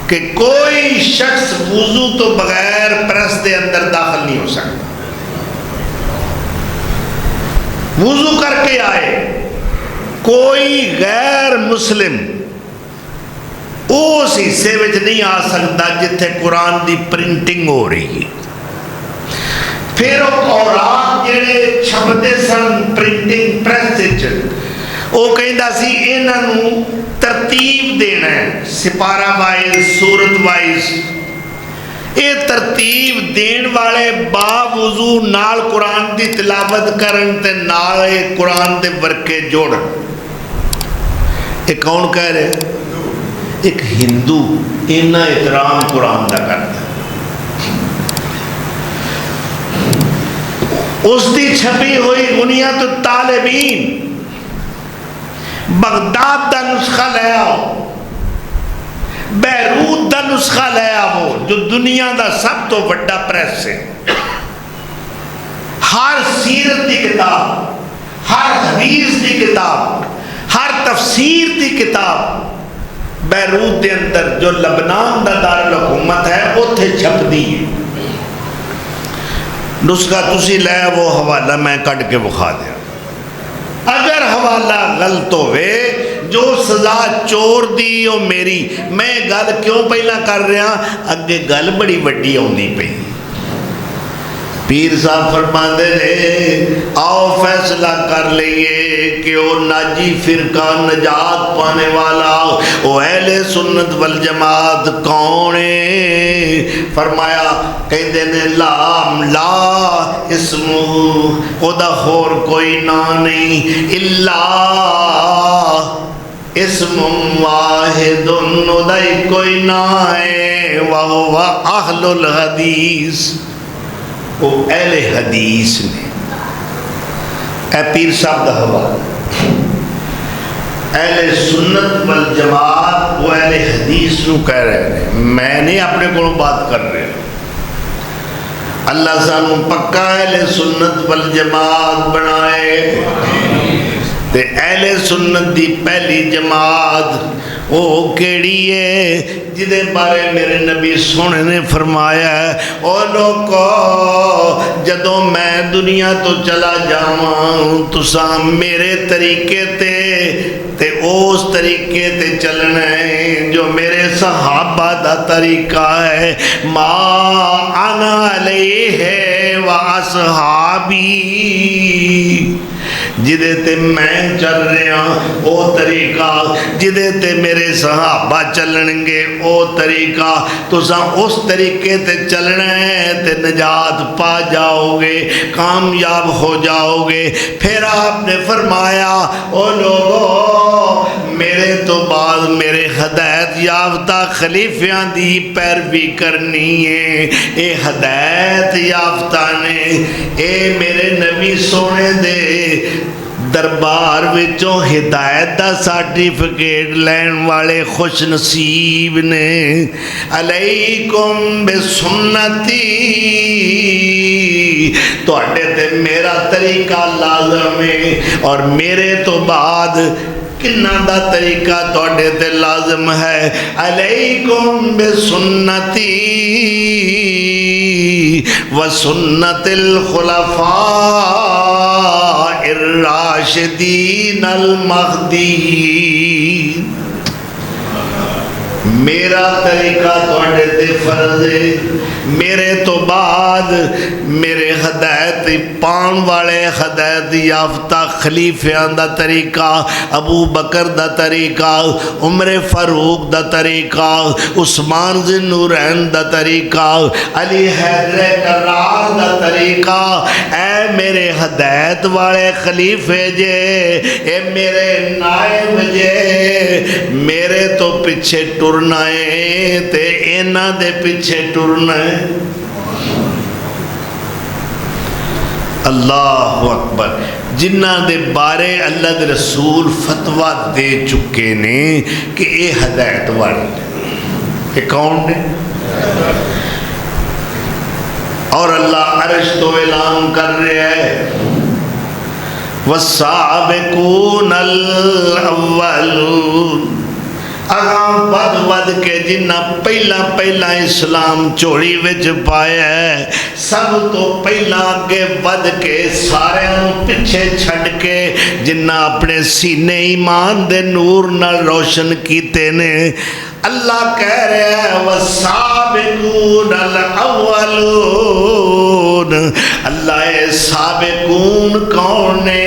کہ کوئی شخص وضو تو بغیر پریس دے اندر داخل نہیں ہو سکتا۔ وضو کر کے آئے، کوئی غیر مسلم اس حصے وچ نہیں آ سکتا جتھے قرآن دی پرنٹنگ ہو رہی ہے۔ پھر وہ اوراق جڑے چھپتے سن پرنٹنگ پریس وچ، وہ کہندا سی انہاں نوں ترتیب دینا ہے، سپارہ وائز، سورت وائز۔ یہ ترتیب دین والے باوضو نال قرآن دی تلاوت کرن تے نال قرآن دے ورکے جوڑن۔ یہ کون کہہ رہے؟ ایک ہندو اتنا احترام قرآن دا کرتا، اس دی چھپی ہوئی غنیت الطالبین، بغداد دا نسخہ لے آؤ، بیروت دا نسخہ لے آؤ، جو دنیا دا سب تو بڑا پریس ہے۔ ہر سیرت دی کتاب، ہر حدیث دی کتاب، ہر تفسیر دی کتاب بیروت دے اندر جو لبنان دا دارالحکومت ہے اوتھے چھپ دی ہے۔ نسخہ تسی لے وہ حوالہ میں کٹ کے بخا دیا، اگر حوالہ غلط ہوئے جو سزا چور دی او میری، میں گل کیوں پہلا کر رہا، اگے گل بڑی وڈی ہوندی پئی۔ پیر صاحب فرماندے نے آؤ فیصلہ کر لئیے کہ وہ ناجی فرقہ نجات پانے والا وہ اہل سنت والجماعت کون ہے؟ فرمایا کہتے نے لا اسمو، خدا خور کوئی نا نہیں، اللہ اسم واحد، ادائی کوئی نا ہے، وہو اہل الحدیث، وہ اہل حدیث نے۔ اے پیر صاحب دا حوالہ، اہل سنت والجماعت وہ اہل حدیث نو کہہ رہے ہیں، میں نہیں اپنے کو بات کر رہے۔ اللہ سانو پکا اہل سنت والجماعت بنائے، تے اہل سنت دی پہلی جماعت وہ کیڑی ہے جدے بارے میرے نبی سونے نے فرمایا ہے، او لوگو جدوں میں دنیا تو چلا جاواں تساں میرے طریقے تے اس طریقے تے چلنا ہے جو میرے صحابہ دا طریقہ ہے، ما انا علیہ و اصحابی، جدے تے میں چل رہا او طریقہ، جدے تے میرے صحابہ چلن گے او طریقہ، تو اس طریقے تے چلنا ہے تے نجات پا جاؤ گے، کامیاب ہو جاؤ گے۔ پھر آپ نے فرمایا او لوگو میرے تو بعد میرے ہدایت یافتہ خلیفیاں دی پیروی کرنی ہے، اے ہدایت یافتہ نے، اے میرے نبی سونے دے دربار وچوں ہدایت دا سرٹیفکیٹ لین والے خوش نصیب نے۔ علیکم بسنتی، تو اڈے تے میرا طریقہ لازم ہے، اور میرے تو بعد کنہ دا طریقہ تو اڈے تے لازم ہے۔ علیکم بسنتی وسنت الخلفاء الراشدین المہدیین، میرا طریقہ توڑے تے فرض ہے، میرے تو بعد میرے ہدایت پان والے ہدایت یافتہ خلیفیاں دا طریقہ، ابو بکر دا طریقہ، عمر فاروق دا طریقہ، عثمان ذی النورین دا طریقہ، علی حیدر کرار دا طریقہ، اے میرے ہدایت والے خلیفے جے، اے میرے نائب جے، میرے تو پیچھے ٹرنا ہے تے اینا دے پیچھے ٹرنا ہے۔ اللہ اکبر، جنہ دے بارے اللہ دے رسول فتوہ دے چکے نے کہ اے ہدایت والے، کہ کون نے؟ اور اللہ عرش تو اعلان کر رہے ہیں والسابقون الاولون، اگاں ود ود کے جنہ پہلا اسلام چوڑی وچ پایا ہے سب تو پہلا اگے ود کے سارے پیچھے چھڑ کے جنہ اپنے سینے ایمان دے نور نال روشن کیتے نے اللہ کہہ رہے ہیں والسابقون الاولون اللہ اے سابقون کون نے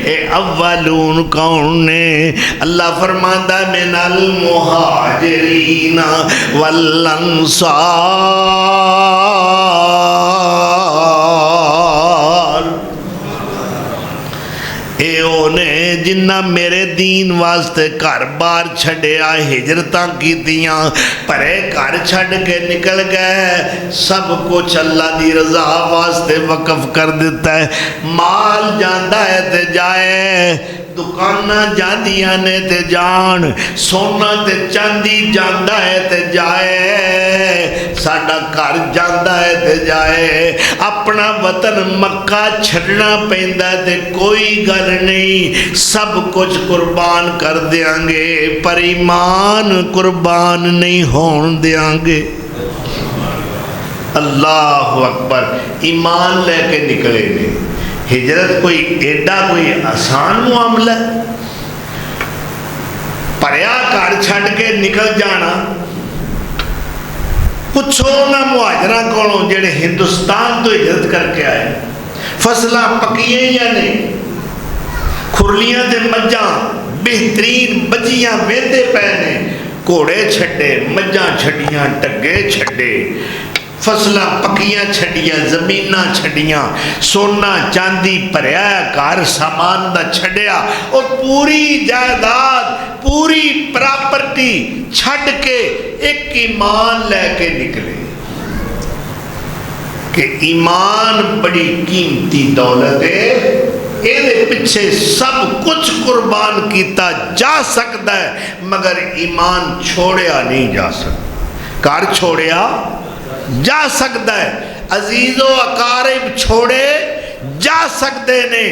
اے اولون کون نے اللہ فرماتا من المہاجرین والانصار اے اونے جنہ میرے دین واسطے گھر بار چھڑیا ہجرتاں کیتیاں پرے گھر چھڑ کے نکل گئے سب کچھ اللہ دی رضا واسطے وقف کر دیتا ہے مال جاندہ ہے تے جائے دکانہ جاندیاں نے تے جان سونا تے چاندی جاندہ ہے تے جائے ساڑھا گھر جاندہ ہے تے جائے اپنا وطن مکہ چھڑنا پہندہ ہے تے کوئی گل نہیں سب کچھ قربان کر دیاں گے پر ایمان قربان نہیں ہون دیاں گے اللہ اکبر ایمان لے کے نکلے گے ہجرت کوئی ایڈا کوئی آسان معاملہ ہے پریا گھر چھڑ کے نکل جانا پوچھو نہ مہاجراں کولوں جڑے ہندوستان تو ہجرت کر کے آئے فصلاں پکیے یا نہیں کھرلیاں تے مجھاں بہترین بجیاں ویندے پہنے کوڑے چھڑے مجھاں چھڑیاں ٹگے چھڑے فصلہ پکیاں چھڑیاں زمیناں چھڑیاں سونا چاندی پریا کار سامان دا چھڑیا اور پوری جائیداد پوری پراپرٹی چھڑ کے ایک ایمان لے کے نکلے کہ ایمان بڑی قیمتی دولت ہے ایدے پچھے سب کچھ قربان کیتا جا سکتا ہے مگر ایمان چھوڑیا نہیں جا سکتا کار چھوڑیا جا سکتا ہے عزیز و اقارب چھوڑے جا سکتے نے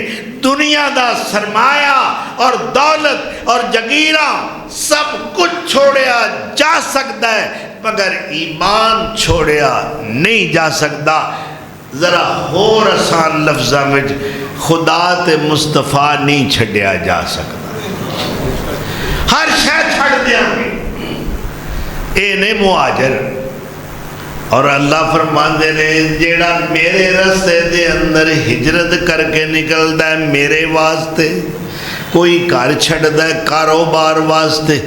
دنیا دا سرمایہ اور دولت اور جگیرہ سب کچھ چھوڑیا جا سکتا ہے مگر ایمان چھوڑیا نہیں جا سکتا ذرا اور آسان لفظاں میں خدا تے مصطفیٰ نہیں چھڑیا جا سکتا ہر شے چھڑ دیا گے اے نے مہاجر اور اللہ فرماندے نے جیڑا میرے رستے دے اندر ہجرت کر کے نکلدا ہے میرے واسطے کوئی گھر چھڑدا ہے کاروبار واسطے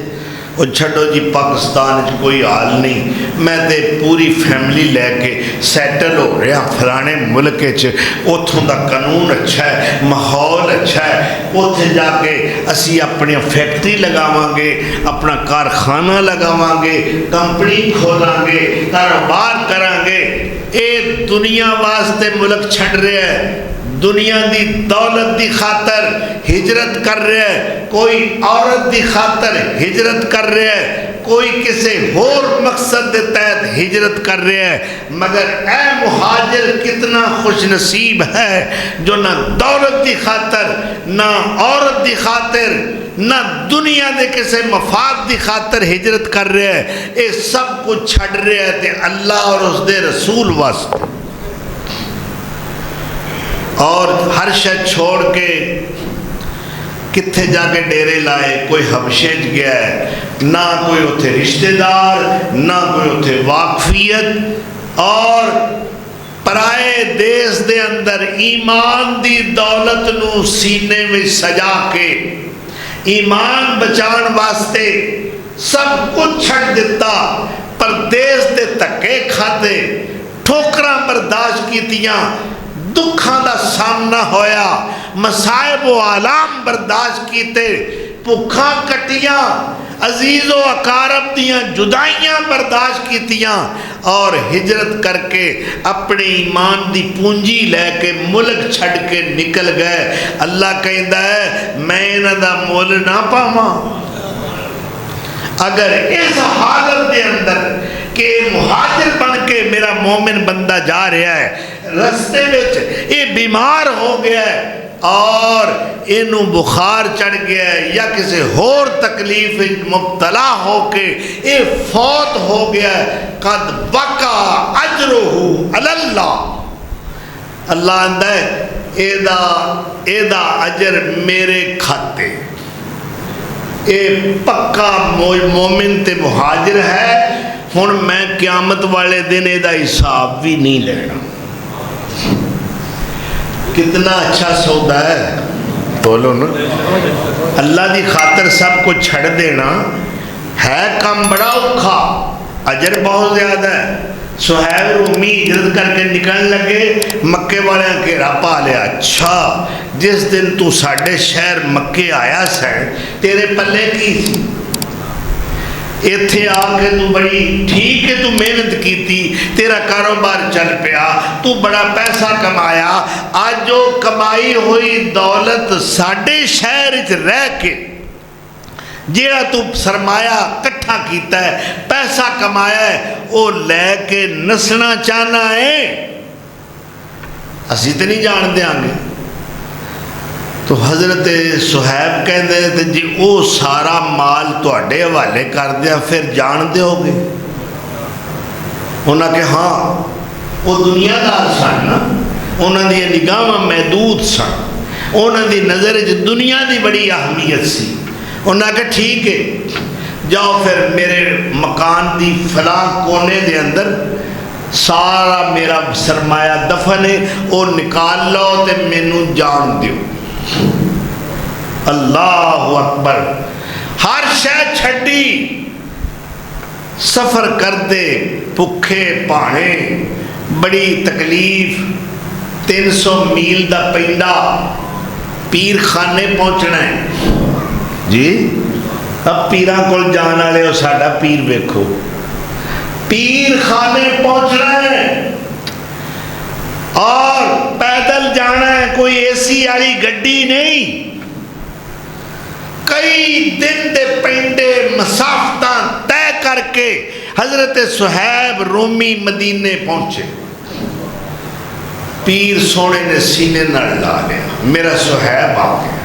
وہ چھڑو جی پاکستان کوئی حال نہیں میں تے پوری فیملی لے کے سیٹل ہو رہا فلانے ملک اتھوں دا قانون اچھا ہے ماحول اچھا ہے اتھے جا کے اسی اپنی فیکٹری لگاواں گے اپنا کارخانہ لگاواں گے کمپنی کھولاں گے کاروبار کراں گے اے دنیا واسطے ملک چھڑ رہے ہیں دنیا دی دولت دی خاطر ہجرت کر رہے ہیں کوئی عورت دی خاطر ہجرت کر رہے ہیں کوئی کسی اور مقصد دے تحت ہجرت کر رہے ہیں مگر اے مہاجر کتنا خوش نصیب ہے جو نہ دولت دی خاطر نہ عورت دی خاطر نہ دنیا دے کسی مفاد دی خاطر ہجرت کر رہے ہیں اے سب کچھ چھڑ رہے ہیں تے اللہ اور اس دے رسول واسطے اور ہر شے چھوڑ کے کتھے جا کے ڈیرے لائے کوئی حبشے گیا ہے نہ کوئی اتھے رشتہ دار نہ کوئی اتھے واقفیت اور پرائے دیس دے اندر ایمان دی دولت نو سینے میں سجا کے ایمان بچان واسطے سب کچھ چھڑ دیتا پر دیس دے تکے کھاتے ٹھوکراں برداشت کیتیاں دکھاں دا سامنا ہویا مسائب و آلام برداشت کیتے پکھاں کٹیاں عزیز و اقارب دیاں جدائیاں برداشت کیتیاں اور ہجرت کر کے اپنے ایمان دی پونجی لے کے ملک چھڑ کے نکل گئے اللہ کہندا ہے میں انہاں دا مول نہ پاواں اگر اس حالت دے اندر کہ مہاجر بن کے میرا مومن بندہ جا رہا ہے رستے وچ یہ بیمار ہو گیا ہے اور اینو بخار چڑھ گیا ہے یا کسی ہور تکلیف مبتلا ہو کے اے فوت ہو گیا ہے، قد وقع اجرہ علی اللہ، اللہ آندہ ہے ایدہ اجر میرے کھاتے، اے پکا مومن تے مہاجر ہے، ہن میں قیامت والے دن ایدہ حساب بھی نہیں لینا۔ کتنا اچھا سودا ہے، بولو نا، اللہ دی خاطر سب کو چھڑ دینا ہے کام بڑا اوکھا، اجر بہت زیادہ ہے۔ صہیب رومی ہجرت کر کے نکلنے لگے، مکے والے گھیرا پا لیا، اچھا جس دن تو ساڑھے شہر مکے آیا سہے تیرے پلے کی تھی، ایتھے آ کے تو بڑی ٹھیک ہے، تو محنت کی تھی، تیرا کاروبار چل پیا، تو بڑا پیسہ کمایا، آج جو کمائی ہوئی دولت ساڑھے شہر اچ رہ کے جیڑا تو سرمایہ کٹھا کیتا ہے، پیسہ کمایا ہے، وہ لے کے نسنا چاہنا ہے، اسی تے نہیں جان دے آنگے۔ تو حضرت صہیب کہندے تھے جی او سارا مال تو اڈے حوالے کر دیا پھر جان دے ہو گے؟ انہاں کہ ہاں، وہ دنیا دار سن نا، انہاں دی نگاہ محدود سن، انہاں دی نظر دنیا دی بڑی اہمیت سی، انہاں کہ ٹھیک ہے جاؤ پھر میرے مکان دی فلاں کونے دے اندر سارا میرا سرمایہ دفن ہے، وہ نکال لو تے مینوں جان دیو۔ اللہ اکبر، ہر شے چھڑی، سفر کر دے پکھے پانے، بڑی تکلیف، 300 میل دا پینڈا پیر خانے پہنچنا ہے جی۔ اب پیراں کول جان والے ہو، ساڈا پیر ویکھو، پیر خانے پہنچنا ہے اور پیدل جانا ہے، کوئی اے سی والی گڈی نہیں، کئی دن دے پینڈے مسافتاں طے کر کے حضرت صہیب رومی مدینے پہنچے۔ پیر سونے نے سینے نہ لا لیا، میرا صہیب آ گیا،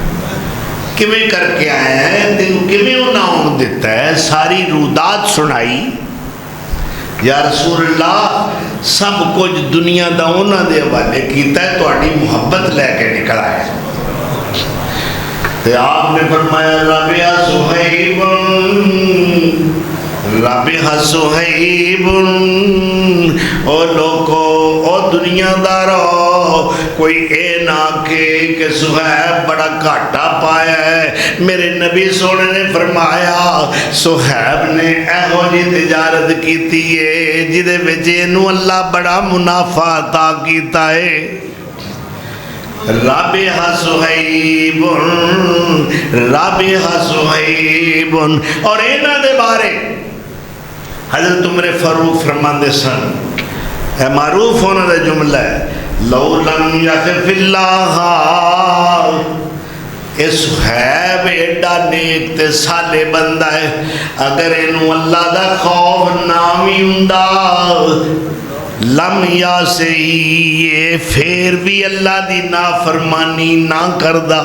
کیویں کر کے آیا ہے، تینوں کیویں انہاں آن دیتا ہے، ساری رودات سنائی۔ یا رسول اللہ سب کچھ دنیا دا انہاں دے حوالے کیتا ہے، تہاڈی محبت لے کے نکل آئے۔ تو آپ نے فرمایا رابعہ صہیب، رابعہ صہیب، او لوگو او دنیا دارو، کوئی اے نہ کہ صہیب بڑا گھاٹا پایا ہے۔ میرے نبی سونے نے فرمایا صہیب نے ایہو جی تجارت کیتی ہے جدے وچ اینوں اللہ بڑا منافع عطا کیتا ہے۔ رابعہ صہیب، رابعہ صہیب، اور اینا دے بارے حضرت عمر فاروق فرماندے سن، ہے معروف ہونا دے جملہ ہے، لو لم یخف اللہ، اے صہیب ایڈا نیک تے سالے بندہ ہے، اگر انہوں اللہ دا خوف نامی ہوندا لم یا سے یہ پھر بھی اللہ دی نافرمانی نہ کردہ،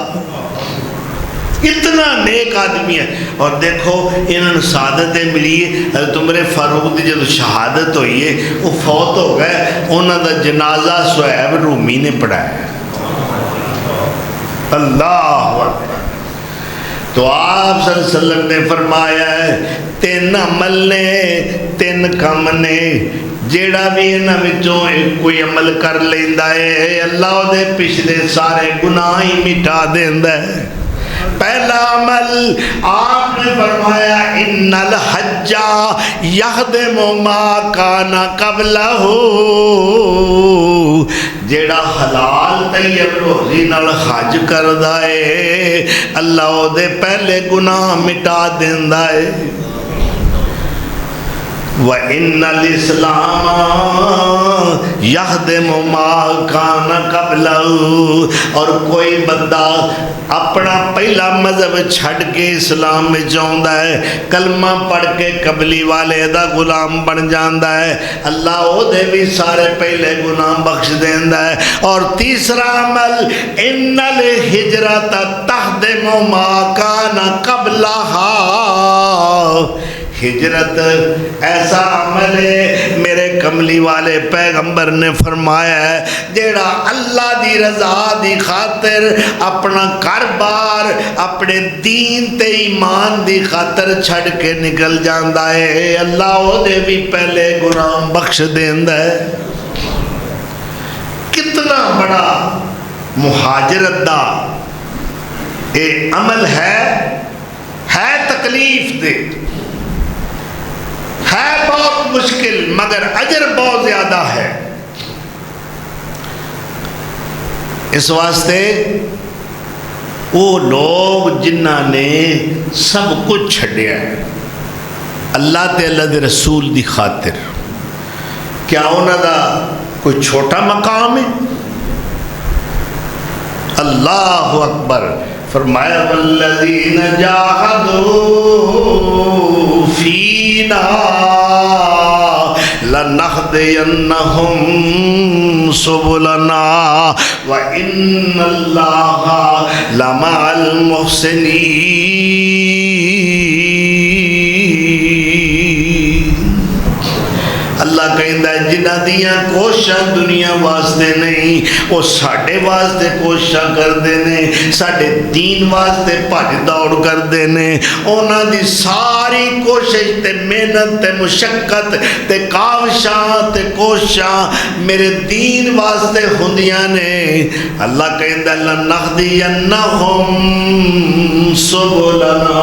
اتنا نیک آدمی ہے۔ اور دیکھو انہوں سعادتیں ملی ہے، حضرت عمر فاروق دی جب شہادت ہوئی ہے وہ فوت ہو گئے، انہوں دا جنازہ صہیب رومی نے پڑھایا۔ اللہ اکبر۔ تو آپ صلی اللہ علیہ وسلم نے فرمایا ہے 3 عمل نے 3 کم نے، جیڑا بھی انہاں وچوں کوئی عمل کر لیندا ہے اللہ دے پچھلے سارے گناہ ہی مٹا دیندا ہے۔ پہلا عمل آپ نے فرمایا ان الحج یخدم ما کان قبلہ، جیڑا حلال طیب روزی نال حج کردا ہے اللہ او دے پہلے گناہ مٹا دیندا ہے۔ وَإِنَّ الْإِسْلَامَ يَخْدِمُ مَا كَانَ قَبْلَهُ، اور کوئی بندہ اپنا پہلا مذہب چھڑ کے اسلام میں جاؤندا ہے، کلمہ پڑھ کے قبلی والے دا غلام بن جاندا ہے، اللہ او دے بھی سارے پہلے گناہ بخش دیندا ہے۔ اور تیسرا عمل اِنَّ الْحِجْرَةَ تَخْدِمُ مَا كَانَ قَبْلَهَا، ہجرت ایسا عمل ہے میرے کملی والے پیغمبر نے فرمایا ہے جیڑا اللہ دی رضا دی خاطر اپنا کاروبار اپنے دین تے ایمان دی خاطر چھڑ کے نکل جاندا ہے، اللہ او دے بھی پہلے گناہ بخش دیندا ہے۔ کتنا بڑا مہاجرت دا اے عمل ہے تکلیف دے، ہے بہت مشکل، مگر اجر بہت زیادہ ہے۔ اس واسطے وہ لوگ جنہاں نے سب کچھ چھڑیا ہے اللہ تے اللہ دے رسول دی خاطر، کیا انہاں دا کوئی چھوٹا مقام ہے؟ اللہ اکبر، فرمایا والذین جاہدوا فینا لنہدینہم سبلنا وإن اللہ لمع المحسنین۔ اللہ کہندا ہے جنہ دیاں کوششاں دنیا واسطے نہیں، وہ ساڈے واسطے کوششاں کردے نے، ساڈے دین واسطے بھج دوڑ کردے نے، انہاں دی ساری کوشش تے محنت تے مشقت تے کاوشاں تے کوششاں میرے دین واسطے ہوندیاں نے۔ اللہ کہندا ہے لنہدینہم سبلنا،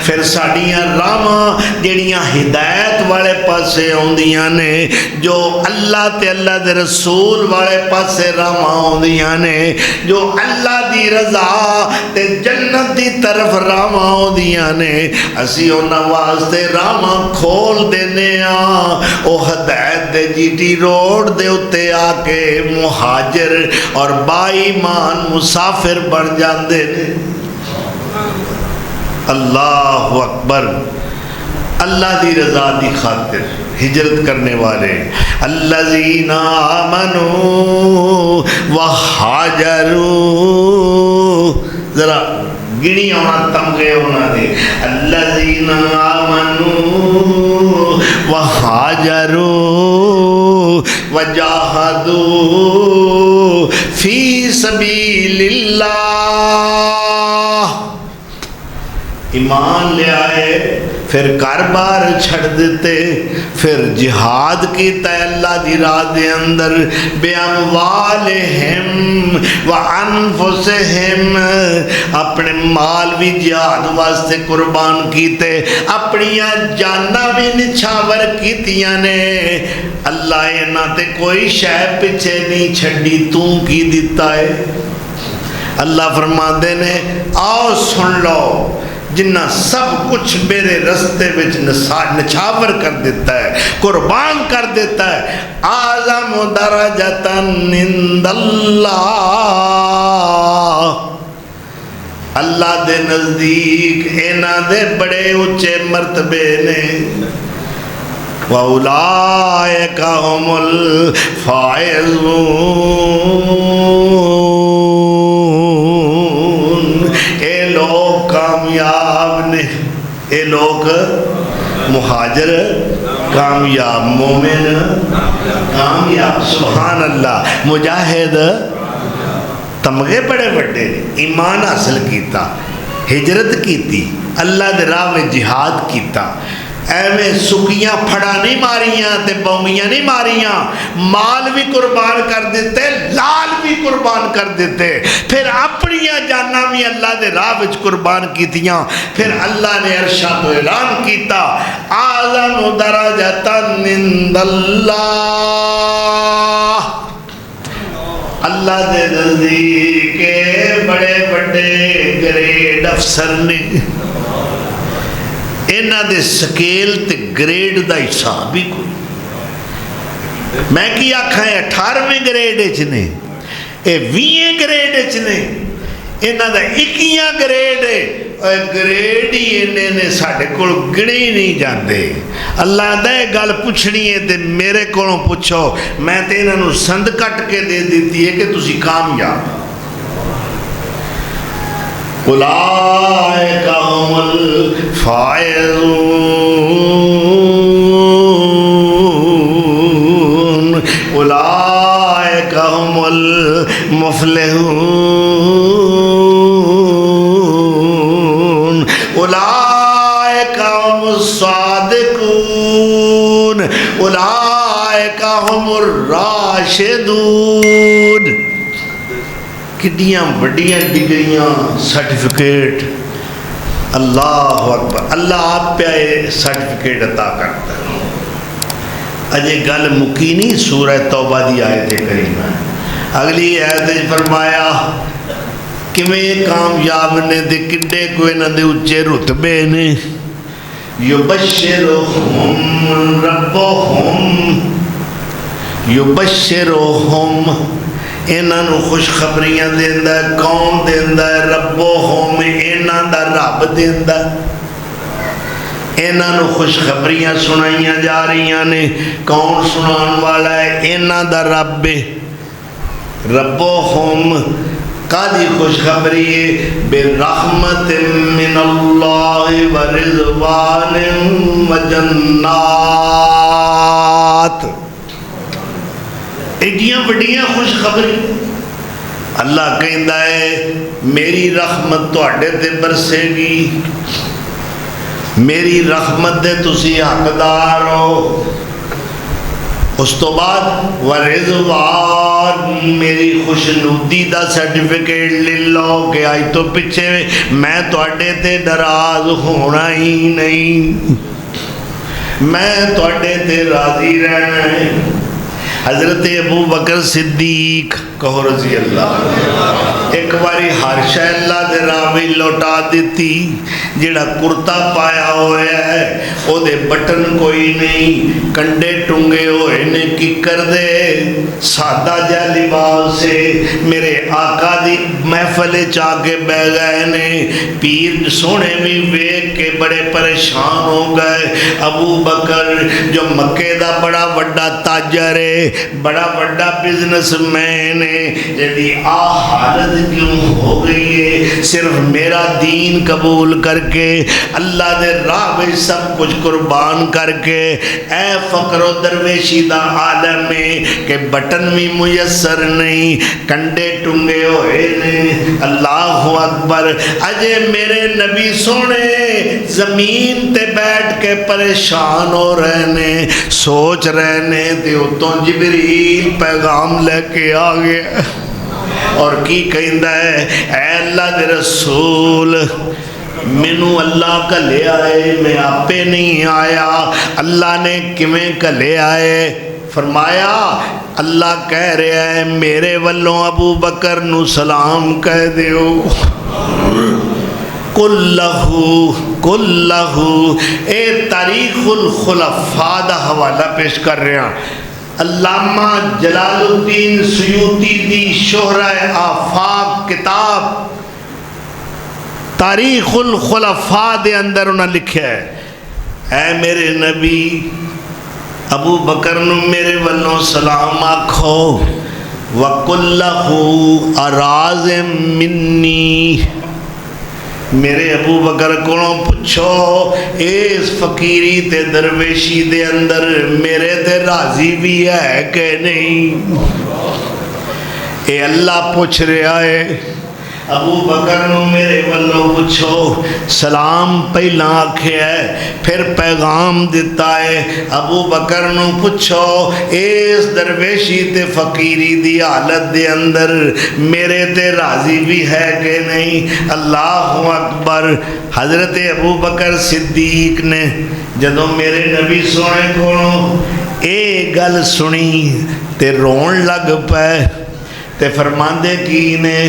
پھر ساڈیاں راہاں جڑیاں ہدایت والے پاسے ہوندیاں نے، جو اللہ تے اللہ دے رسول والے پاسے راہاں ہوندیاں نے، جو اللہ دی رضا تے جنت دی طرف راہاں ہوندیاں نے، اسی انہاں واسطے راہاں کھول دینے ہاں۔ او ہدایت دے جی ٹی روڈ دے اتے آ کے مہاجر اور با ایمان مسافر بن جاندے نے۔ اللہ اکبر، اللہ دی رضا دی خاطر ہجرت کرنے والے الذین آمنوا وہاجروا، ذرا گنی ہونا تمغے ہونا دے، الذین آمنوا وہاجروا وجاہدوا فی سبیل اللہ، ایمان لے آئے، پھر کاروبار چھڑ دیتے، پھر جہاد کیتا ہے اللہ دی راہ دے اندر، بے اموالہم وانفسہم، اپنے مال بھی جہاد واسطے قربان کیتے، اپنیاں جاناں بھی نچھاور کیتیاں نے۔ اللہ انہاں تے کوئی شے پیچھے نہیں چھڑی، تو کی دیتا ہے؟ اللہ فرماندے نے آؤ سن لو، جنہ سب کچھ میرے رستے وچ نچھاور کر دیتا ہے، قربان کر دیتا ہے، اعظم درجتاً عند اللہ، اللہ دے نزدیک انہاں دے بڑے اونچے مرتبے نے۔ وَأُولَٰئِكَ هُمُ الْفَائِزُونَ، اے لوگ کامیاب نے، اے لوگ مہاجر کامیاب، مومن کامیاب، سبحان اللہ۔ مجاہد تمغے بڑے بڑے، ایمان حاصل کیتا، ہجرت کیتی، اللہ دے راہ میں جہاد کیتا، ایویں سکیاں پھڑا نہیں ماریاں تے بونگیاں نہیں ماریاں، مال بھی قربان کر دیتے، لال بھی قربان کر دیتے، پھر اپنیاں جانا بھی اللہ دے راہ وچ قربان کیتیاں، پھر اللہ نے ارشاد و اعلان کیتا اعظم درجتاً عند اللہ، اللہ دے نزدیک بڑے بڑے گریڈ افسر نے، انہاں دے سکیل تے گریڈ دا حساب ہی کوئی. میں کی آکھاں 18ویں گریڈ وچ نے، اے 20 گریڈ وچ نے، انہاں دا 21 گریڈ ہے. گریڈ ہی انہیں نے ساڑھے کول گنے ہی نہیں جاندے. اللہ دے گل پوچھنی ہے تے میرے کولوں پوچھو، میں تے انہاں نوں سند کٹ کے دے دیتی ہے کہ تسی کامیاب. اولئک هم الفائزون اولئک هم المفلحون اولئک هم الصادقون اولئک هم الراشدون. کتنیاں بڑیاں ڈگریاں سرٹیفکیٹ. اللہ اکبر. اللہ آپ پہ سرٹیفکیٹ عطا کرتا ہے. اجے گل مکی نہیں. سورہ توبہ دی آیت کریمہ اگلی آیت فرمایا کیویں کامیاب نے تے کڈے کوئی نہ دے اچے رتبے نے. یبشرہم ربہم یبشرہم انہاں نو خوشخبریاں دیندا ہے. کون دیندا ہے؟ ربہم انہاں دا رب دیندا. انہاں نو خوشخبریاں سنائیاں جا رہیاں نے. کون سنان والا ہے؟ انہاں دا رب. ربہم قادی خوشخبری ہے برحمت من اللہ ورضوان وجنات. ایڈیاں بڑیاں خوشخبری. اللہ کہندا ہے میری رحمت تواڈے تے برسے گی. میری رحمت دے تسی حقدار ہو. اس تو بعد ورضوان میری خوشنودی دا سرٹیفکیٹ لے لو کہ آج تو پیچھے میں تواڈے تے ناراض ہونا ہی نہیں. میں تواڈے تے راضی رہنا ہے. حضرت ابو بکر صدیق کہو رضی اللہ ایک باری ہر شے اللہ دے راوی لوٹا دیتی. جڑا کرتا پایا ہوا ہے او دے بٹن کوئی نہیں، کنڈے ٹنگے ہوئے نے. کی کر دے سادہ جا لباس سے میرے آقا دی محفل چاہ کے بہ گئے نے. پیر سونے بھی ویکھ کے بڑے پریشان ہو گئے. ابو بکر جو مکے دا بڑا بڑا تاجر ہے، بڑا بڑا بزنس مین ہے، جدی حالت کیوں ہو گئی ہے؟ صرف میرا دین قبول کر کے اللہ دے راہ میں سب کچھ قربان کر کے اے فقر و درویشی دا عالم میں کہ بٹن بھی میسر نہیں، کنڈے ٹنگے ہوئے نے. اللہ اکبر. اجے میرے نبی سونے زمین تے بیٹھ کے پریشان ہو رہے نے، سوچ رہے نے تے اتوں جبریل پیغام لے کے آ گیا اور کی کہندا ہے اے اللہ دے رسول مینو اللہ کا لے آئے، میں آپے نہیں آیا. اللہ نے کیویں کلے آئے؟ فرمایا اللہ کہہ رہا ہے میرے والوں ابو بکر نو سلام کہہ دیو. کلہو اے تاریخ الخلفاء دا حوالہ پیش کر رہے ہیں. علامہ جلال الدین سیوطی دی شہرہ آفاق کتاب تاریخ الخلفاء دے اندر انہاں لکھیا ہے اے میرے نبی ابو بکر نو میرے والوں سلام آکھو. وَقُلْ لَهُ أَرَازٍ مِّنِّي میرے ابو بکر کونوں پوچھو اس فقیری تے درویشی دے اندر میرے تے راضی بھی ہے کہ نہیں؟ اے اللہ پوچھ رہا ہے. ابو بکر نو میرے والوں پوچھو. سلام پہلا آکھیا ہے پھر پیغام دیتا ہے. ابو بکر نو پوچھو اس درویشی تے فقیری دی حالت دے اندر میرے تے راضی بھی ہے کہ نہیں؟ اللہ اکبر. حضرت ابو بکر صدیق نے جدوں میرے نبی سونے کو اے گل سنی تے رون لگ پے. تے فرماندے کی نے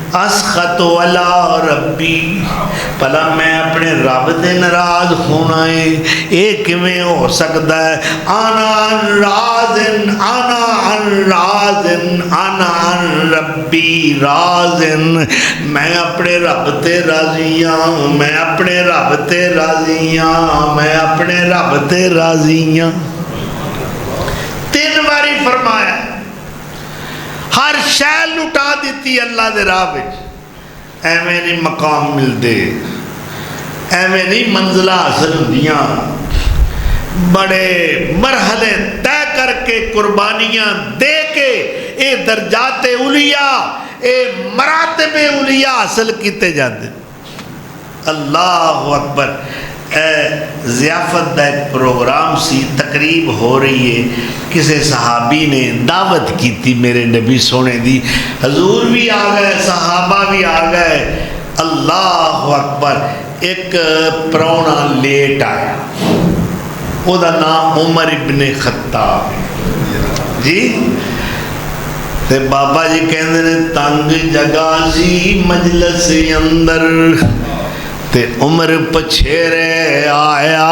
اسخط علی ربی، پلا میں اپنے رب تے ناراض ہونا ہے، یہ کیویں ہو سکتا ہے؟ انا راضن انا راضن انا ربی راضن، میں اپنے رب تے راضی ہاں، میں اپنے رب تے راضی ہاں، میں اپنے رب تے راضی ہاں۔ 3 باری فرمایا، ہر شے لٹا دیتی اللہ دے راہ وچ، ایویں نہیں مقام ملتے، ایویں نہیں منزلہ حاصل ہوندیاں، بڑے مرحلے طے کر کے قربانیاں دے کے اے درجات اولیاء، اے مراتب اولیاء حاصل کیتے جاندے۔ اللہ اکبر۔ ضیافت دا ایک پروگرام سی، تقریب ہو رہی ہے، کسی صحابی نے دعوت کی تھی میرے نبی سونے دی، حضور بھی آ گئے، صحابہ بھی آ گئے۔ اللہ اکبر۔ ایک پرونا لیٹ آیا، او دا نام عمر ابن خطاب جی، تے بابا جی کہندے نے تنگ جگہ سی مجلس اندر، تے عمر پچھیرے آیا،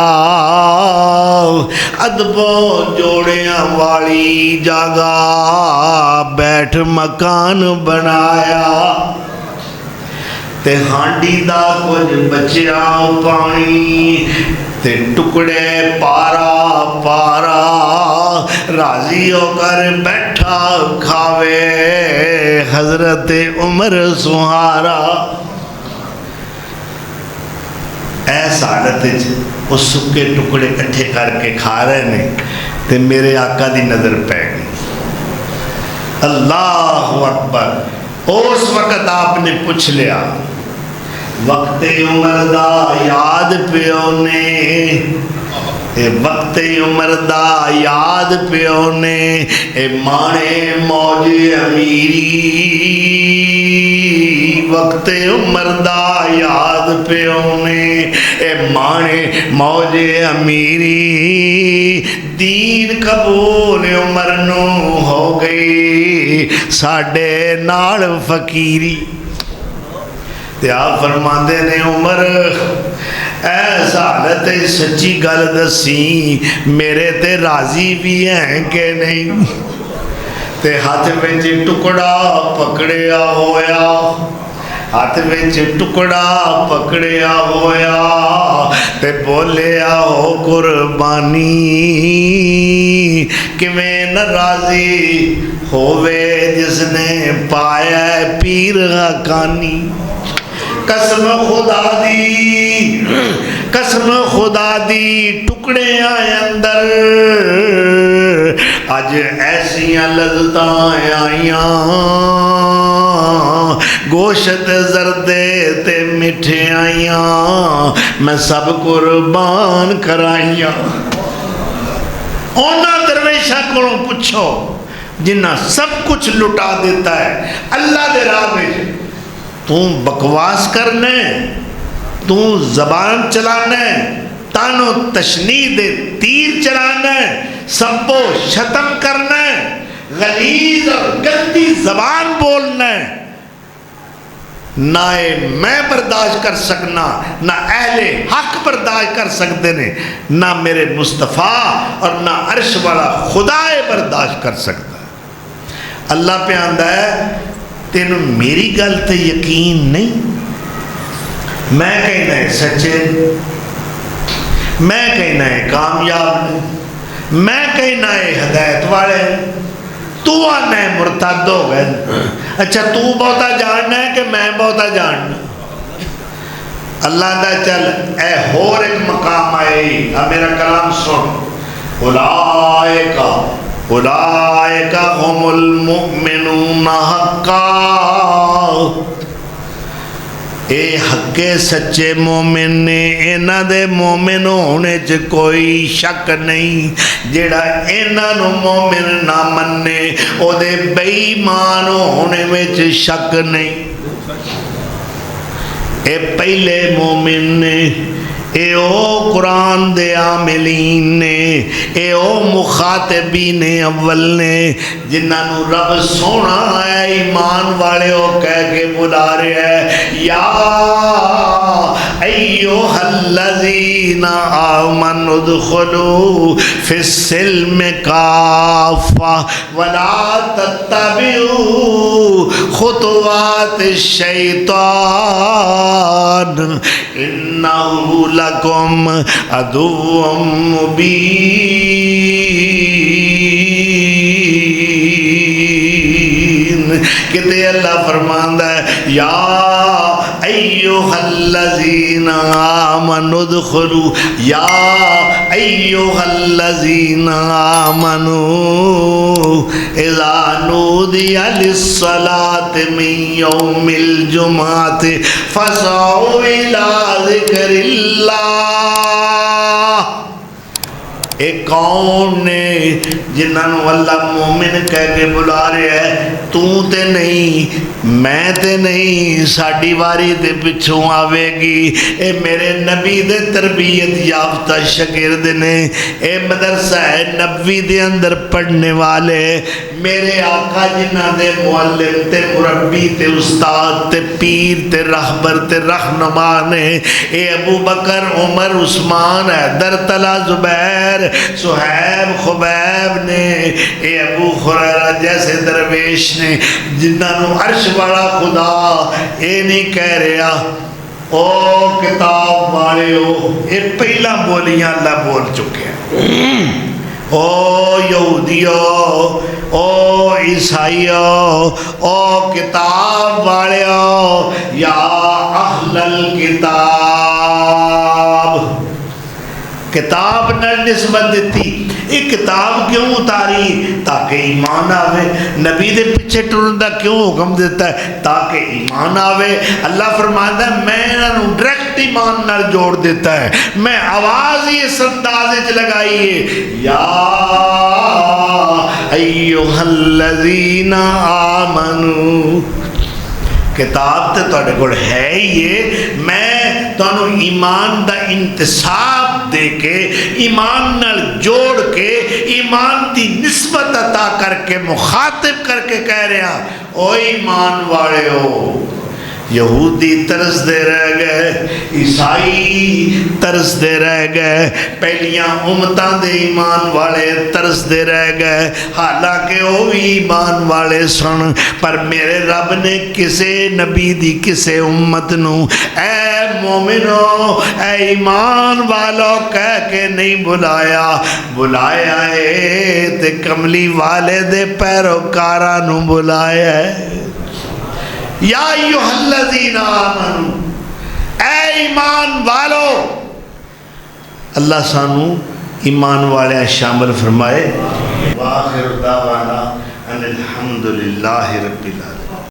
ادبوں جوڑیاں والی جگہ بیٹھ مکان بنایا، تے ہانڈی دا کچھ بچیا پانی، تے ٹکڑے پارا پارا، راضی ہو کر بیٹھا کھاوے حضرت عمر سہارا۔ ایسا حالت اس سکے ٹکڑے کٹھے کر کے کھا رہے ہیں، تے میرے آقا دی نظر پہ گئی۔ اللہ اکبر۔ اس وقت آپ نے پوچھ لیا، وقت عمر دا یاد پیونے، اے وقت عمر دا یاد پیونے، اے مانے موج امیری، وقت عمر دا یاد پیونے، اے مانے موج امیری، دین قبول عمر نو ہو گئی، ساڑھے نال فقیری۔ تے آپ فرماندے نے عمر ایسا حالت سچی گل دسی، میرے تے راضی بھی ہیں کہ نہیں؟ تے ہاتھ وچ ٹکڑا پکڑیا ہویا، ہاتھ وچ ٹکڑا پکڑیا ہویا، تے بولیا ہو قربانی، کیویں ناراضی ہووے جس نے پایا پیر حقانی۔ قسم خدا دی، قسم خدا دی، ٹکڑے آئے اندر اج ایسیاں لذتاں آئیاں، گوشت زردے تے میٹھے آئیاں، میں سب قربان کرائیاں۔ اونا درویشہ کو پوچھو جنہ سب کچھ لٹا دیتا ہے اللہ دے راہ میں، تو بکواس کرنے، تو زبان چلانے، تانو تشنیع دے تیر چلانے، سب و شتم کرنے، غلیظ اور گندی زبان بولنے، نہ میں برداشت کر سکنا، نہ اہل حق برداشت کر سکتے نے، نہ میرے مصطفیٰ اور نہ عرش والا خدا برداشت کر سکتا۔ اللہ پہ آندہ ہے تینوں میری گل تے یقین نہیں، میں کہنا ہے سچے، میں کہنا ہے کامیاب، میں کہنا ہے ہدایت والے، تو آنا ہے مرتد ہو گئے۔ اچھا تو بہتا جاننا ہے کہ میں بہتا جاننا؟ اللہ دا چل اے ہور ایک مقام آئے، اب میرا کلام سن، اولائکا اولائکا هم المؤمنون حقا، اے حق سچے مومن نے، اینا دے مومن ہونے چ کوئی شک نہیں، جیڑا اینا نو مومن نہ مننے او دے بے ایمان ہونے میں چ شک نہیں۔ اے پہلے مومن نے، اے او قرآن دے عاملین نے، اے او مخاطبین اول نے جنہاں نو رب سونا ہے ایمان والے او کہہ کے بلا رہے ہیں یا ایوہ الذین آمنوا ادخلوا فی السلم کافہ ولا تتبعوا خطوات الشیطان انہو لکم عدو مبین۔ کہتے اللہ فرماندہ ہے یا ایوہ الذین آمنوا ادخلوا، یا ایوہ الذین آمنوا اذا نودی للصلاة من یوم الجمعۃ فاسعوا الی ذکر اللہ۔ ایک کون نے جنہوں اللہ مومن کہہ کے بلا رہے ہیں، تو تے نہیں میں تے نہیں، ساڑی واری تے پچھوں آوے گی۔ اے میرے نبی دے تربیت یافتہ شاگرد نے، اے مدرسہ نبوی دے اندر پڑھنے والے، میرے آقا جنہ دے معلم تے مربی تے استاد تے پیر تے رہبر تے رہنما نے، اے ابو بکر عمر عثمان حیدر طلحہ زبیر صہیب خبیب نے، اے ابو ہریرہ جیسے درویش نے جنہاں نو عرش والا خدا اے نہیں کہہ رہا او کتاب والے ہو، اے پہلا بولیاں اللہ بول چکے ہیں۔ او یہودیو، او عیسائیو، او کتاب والےو، یا اہل الکتاب، کتاب نہ نسبت دیتی۔ یہ کتاب کیوں اتاری؟ تاکہ ایمان آوے۔ نبی دے پیچھے ٹرندہ کیوں حکم دیتا ہے؟ تاکہ ایمان آوے۔ اللہ فرماتا ہے میں انہوں ڈریکٹ ایمان نہ جوڑ دیتا ہے، میں آواز ہی اس اندازے چ لگائیے یا ایوہ الذین آمنوا، کتاب تے توڑے کو ہے یہ، میں تو ایمان دا انتصاب دے کے ایمان نال جوڑ کے ایمان دی نسبت عطا کر کے مخاطب کر کے کہہ رہے ہیں او ایمان والے ہو۔ یہودی طرز دے رہ گئے، عیسائی طرز دے رہ گئے، پہلیاں امتاں دے ایمان والے طرز دے رہ گئے، حالانکہ وہ بھی ایمان والے سن، پر میرے رب نے کسے نبی دی کسے امت نو اے مومنو اے ایمان والو کہہ کے نہیں بلایا، بلایا ہے تے کملی والے دے پیروکاراں نو بلایا ہے۔ یا ایوہ الذین آمنوا، اے ایمان والو، اللہ سانو ایمان والے شامل فرمائے۔ وآخر دعوانا ان الحمدللہ رب العالمین۔